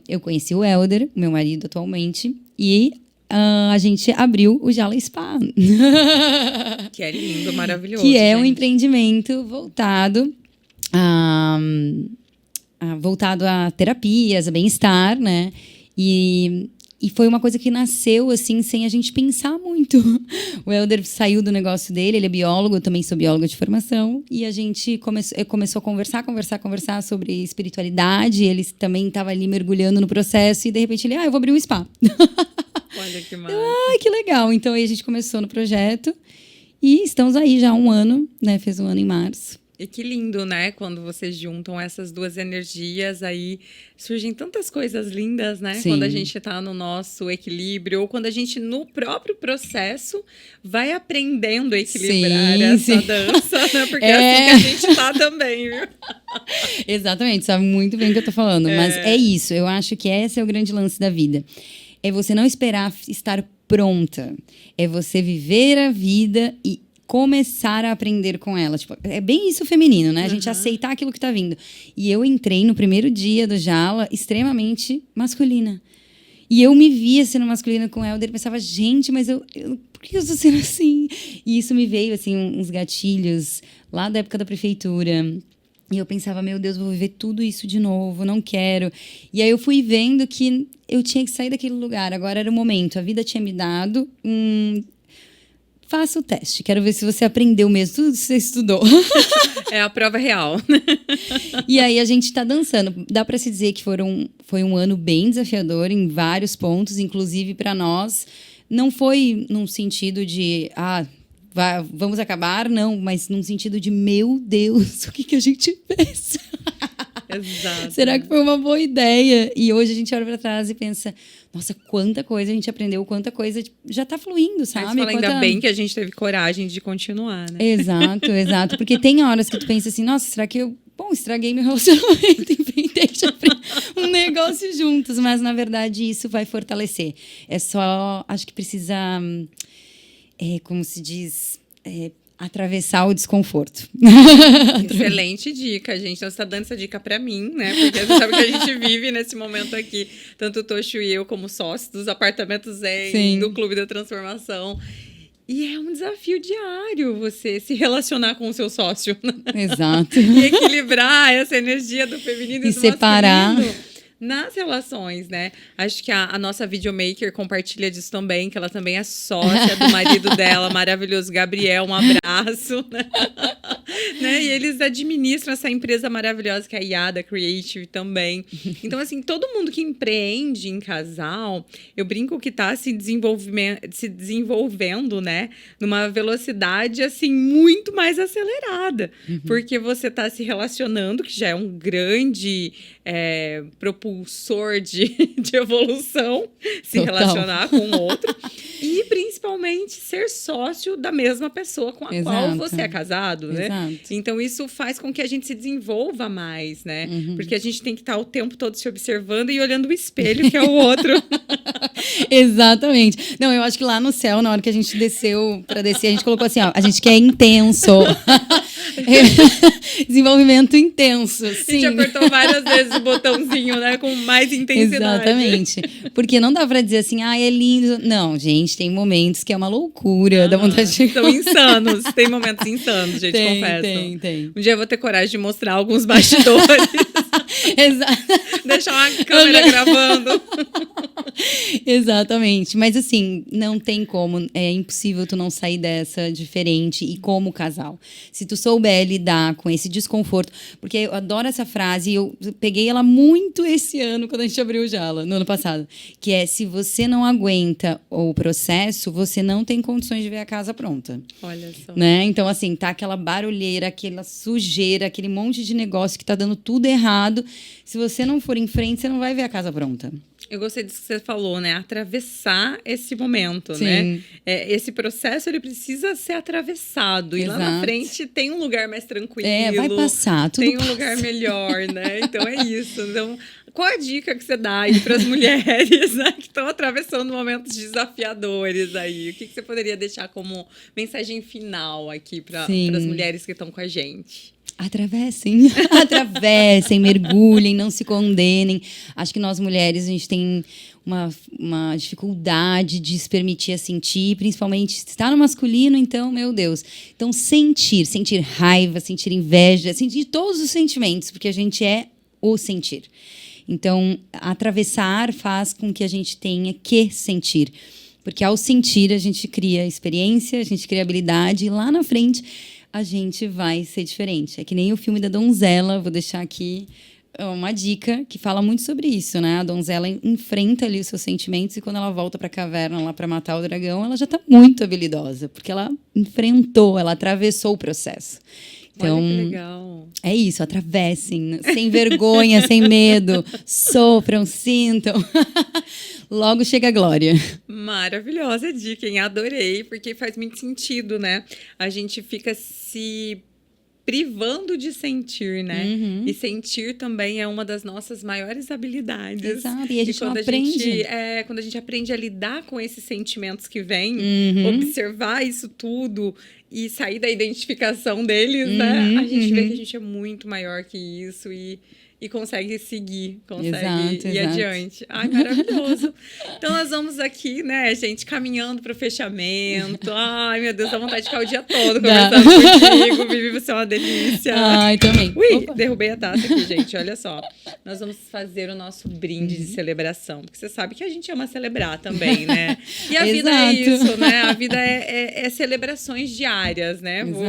Eu conheci o Helder, meu marido atualmente, e a gente abriu o Jala Spa. Que é lindo, maravilhoso, Que é um gente. empreendimento voltado a terapias, a bem-estar, né? E foi uma coisa que nasceu, assim, sem a gente pensar muito. O Helder saiu do negócio dele, ele é biólogo, eu também sou bióloga de formação, e a gente começou a conversar sobre espiritualidade, ele também estava ali mergulhando no processo, e de repente ele, eu vou abrir um spa. Olha que massa. Ai, que legal! Então aí a gente começou no projeto, e estamos aí já há um ano, né? Fez um ano em março. E que lindo, né? Quando vocês juntam essas duas energias, aí surgem tantas coisas lindas, né? Sim. Quando a gente tá no nosso equilíbrio, ou quando a gente, no próprio processo, vai aprendendo a equilibrar essa dança, né? Porque é assim que a gente tá também, viu? Exatamente, sabe muito bem o que eu tô falando. Mas é isso, eu acho que esse é o grande lance da vida. É você não esperar estar pronta. É você viver a vida e começar a aprender com ela. Tipo, é bem isso feminino, né? A gente aceitar aquilo que tá vindo. E eu entrei no primeiro dia do Jala extremamente masculina. E eu me via sendo masculina com o Helder e pensava, gente, mas por que eu estou sendo assim? E isso me veio, assim, uns gatilhos lá da época da prefeitura. E eu pensava, meu Deus, vou viver tudo isso de novo, não quero. E aí eu fui vendo que eu tinha que sair daquele lugar. Agora era o momento. A vida tinha me dado faça o teste. Quero ver se você aprendeu mesmo tudo que você estudou. É a prova real. E aí a gente está dançando. Dá para se dizer que foi um ano bem desafiador em vários pontos, inclusive para nós. Não foi num sentido de vamos acabar, não, mas num sentido de, meu Deus, o que a gente fez? Exato. Será que foi uma boa ideia? E hoje a gente olha para trás e pensa, nossa, quanta coisa a gente aprendeu, quanta coisa já tá fluindo, sabe? Ainda bem que a gente teve coragem de continuar, né? Exato, exato. Porque tem horas que tu pensa assim, nossa, será que eu estraguei meu relacionamento, inventei de abrir um negócio juntos, mas na verdade isso vai fortalecer. É só, acho que precisa, como se diz, atravessar o desconforto. Excelente dica, gente. Então, você está dando essa dica para mim, né? Porque você sabe que a gente vive nesse momento aqui, tanto o Tocho e eu, como sócios dos apartamentos Zen, do Clube da Transformação. E é um desafio diário você se relacionar com o seu sócio. Exato. E equilibrar essa energia do feminino e do separar masculino nas relações, né? Acho que a nossa videomaker compartilha disso também, que ela também é sócia do marido dela, maravilhoso Gabriel, um abraço, né? E eles administram essa empresa maravilhosa que é a Yada Creative também. Então, assim, todo mundo que empreende em casal, eu brinco que tá se desenvolvendo, né? Numa velocidade, assim, muito mais acelerada. Porque você tá se relacionando, que já é um grande propulsor de evolução, se relacionar com o outro, e principalmente ser sócio da mesma pessoa com a qual você é casado, né? Exato. Então isso faz com que a gente se desenvolva mais, né? Porque a gente tem que estar o tempo todo se observando e olhando o espelho, que é o outro. Exatamente. Não, eu acho que lá no céu, na hora que a gente desceu para descer, a gente colocou assim, a gente quer intenso. Desenvolvimento intenso, sim. A gente apertou várias vezes o botãozinho, né? Com mais intensidade. Exatamente. Porque não dá pra dizer assim, é lindo. Não, gente, tem momentos que é uma loucura, dá vontade de... São insanos. Tem momentos insanos, gente, confesso. Tem. Um dia eu vou ter coragem de mostrar alguns bastidores. Exato. Deixar uma câmera gravando. Exatamente. Mas assim, não tem como. É impossível tu não sair dessa diferente e como casal. Se tu souber lidar com esse desconforto. Porque eu adoro essa frase e eu peguei ela muito esse ano, quando a gente abriu o Jala, no ano passado. Que é, se você não aguenta o processo, você não tem condições de ver a casa pronta. Olha só. Né? Então, assim, tá aquela barulheira, aquela sujeira, aquele monte de negócio que tá dando tudo errado. Se você não for em frente, você não vai ver a casa pronta. Eu gostei disso que você falou, né? Atravessar esse momento, Sim. né? Esse processo, ele precisa ser atravessado. Exato. E lá na frente tem um lugar mais tranquilo. Vai passar, tudo tem um passa. lugar melhor, né? Então é isso. Então, qual a dica que você dá aí para as mulheres, né, que estão atravessando momentos desafiadores aí? O que você poderia deixar como mensagem final aqui para as mulheres que estão com a gente? Atravessem, atravessem, mergulhem, não se condenem. Acho que nós mulheres, a gente tem uma dificuldade de se permitir a sentir, principalmente se está no masculino, então, meu Deus. Então, sentir raiva, sentir inveja, sentir todos os sentimentos, porque a gente é o sentir. Então, atravessar faz com que a gente tenha que sentir. Porque ao sentir, a gente cria experiência, a gente cria habilidade, e lá na frente a gente vai ser diferente. É que nem o filme da Donzela, vou deixar aqui uma dica que fala muito sobre isso, né? A donzela enfrenta ali os seus sentimentos e quando ela volta para a caverna lá para matar o dragão, ela já está muito habilidosa, porque ela enfrentou, ela atravessou o processo. Então, olha que legal. É isso, atravessem, sem vergonha, sem medo, sofram, sintam. Logo chega a glória. Maravilhosa dica, hein? Adorei, porque faz muito sentido, né? A gente fica se privando de sentir, né? Uhum. E sentir também é uma das nossas maiores habilidades. Exato, e a gente não aprende. Quando a gente aprende a lidar com esses sentimentos que vêm, observar isso tudo e sair da identificação deles, né? A gente vê que a gente é muito maior que isso e consegue seguir, consegue ir adiante. Ai, maravilhoso. Então, nós vamos aqui, né, gente, caminhando para o fechamento. Ai, meu Deus, dá vontade de ficar o dia todo conversando contigo. Vivi, você é uma delícia. Ai, também. Ui, opa, derrubei a taça aqui, gente. Olha só. Nós vamos fazer o nosso brinde de celebração. Porque você sabe que a gente ama celebrar também, né? E a vida é isso, né? A vida é celebrações diárias, né? Vou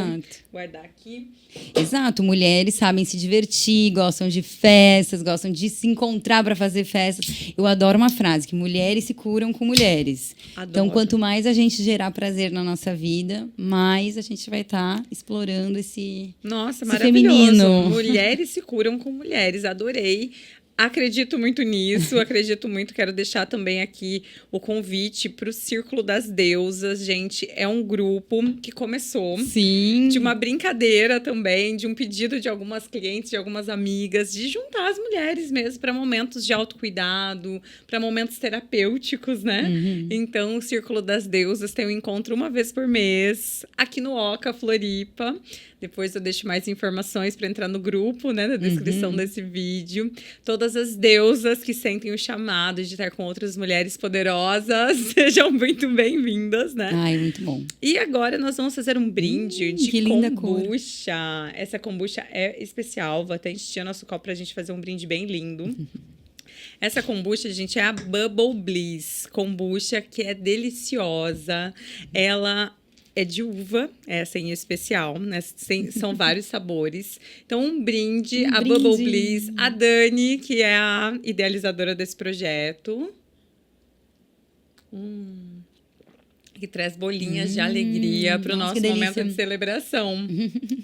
guardar aqui. Exato, mulheres sabem se divertir, gostam de festas, gostam de se encontrar para fazer festas. Eu adoro uma frase, que mulheres se curam com mulheres. Adoro. Então, quanto mais a gente gerar prazer na nossa vida, mais a gente vai estar explorando esse maravilhoso. Feminino. Mulheres se curam com mulheres, adorei. Acredito muito nisso, acredito muito. Quero deixar também aqui o convite para o Círculo das Deusas. Gente, é um grupo que começou de uma brincadeira também, de um pedido de algumas clientes, de algumas amigas, de juntar as mulheres mesmo para momentos de autocuidado, para momentos terapêuticos, né? Então, o Círculo das Deusas tem um encontro uma vez por mês, aqui no Oca, Floripa. Depois eu deixo mais informações para entrar no grupo, né, na descrição desse vídeo. Todas as deusas que sentem o chamado de estar com outras mulheres poderosas, sejam muito bem-vindas, né? Ai, muito bom. E agora nós vamos fazer um brinde de que linda kombucha. Cor. Essa kombucha é especial, vou até encher nosso copo pra gente fazer um brinde bem lindo. Essa kombucha, gente, é a Bubble Bliss. Kombucha que é deliciosa. Ela é de uva, essa em especial, né? São vários sabores. Então, um brinde a Bubble Bliss, a Dani, que é a idealizadora desse projeto. Que traz bolinhas de alegria para o nosso momento de celebração.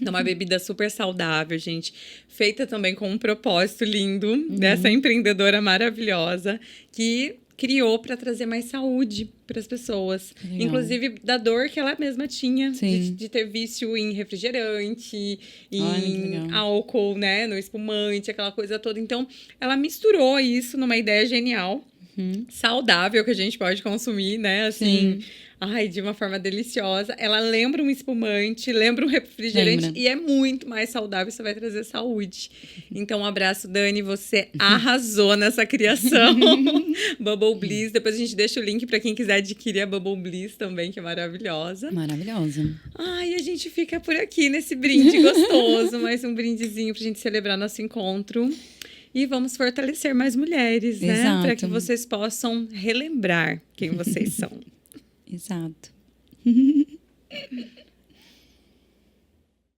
É uma bebida super saudável, gente. Feita também com um propósito lindo dessa empreendedora maravilhosa que criou para trazer mais saúde para as pessoas. Legal. Inclusive da dor que ela mesma tinha de ter vício em refrigerante, em álcool, né, no espumante, aquela coisa toda. Então, ela misturou isso numa ideia genial, saudável, que a gente pode consumir, né, assim... Ai, de uma forma deliciosa. Ela lembra um espumante, lembra um refrigerante e é muito mais saudável. Isso vai trazer saúde. Então, um abraço, Dani. Você arrasou nessa criação. Bubble Bliss. Depois a gente deixa o link para quem quiser adquirir a Bubble Bliss também, que é maravilhosa. Maravilhosa. Ai, a gente fica por aqui nesse brinde gostoso. Mais um brindezinho pra gente celebrar nosso encontro. E vamos fortalecer mais mulheres, né? Para que vocês possam relembrar quem vocês são. Exato.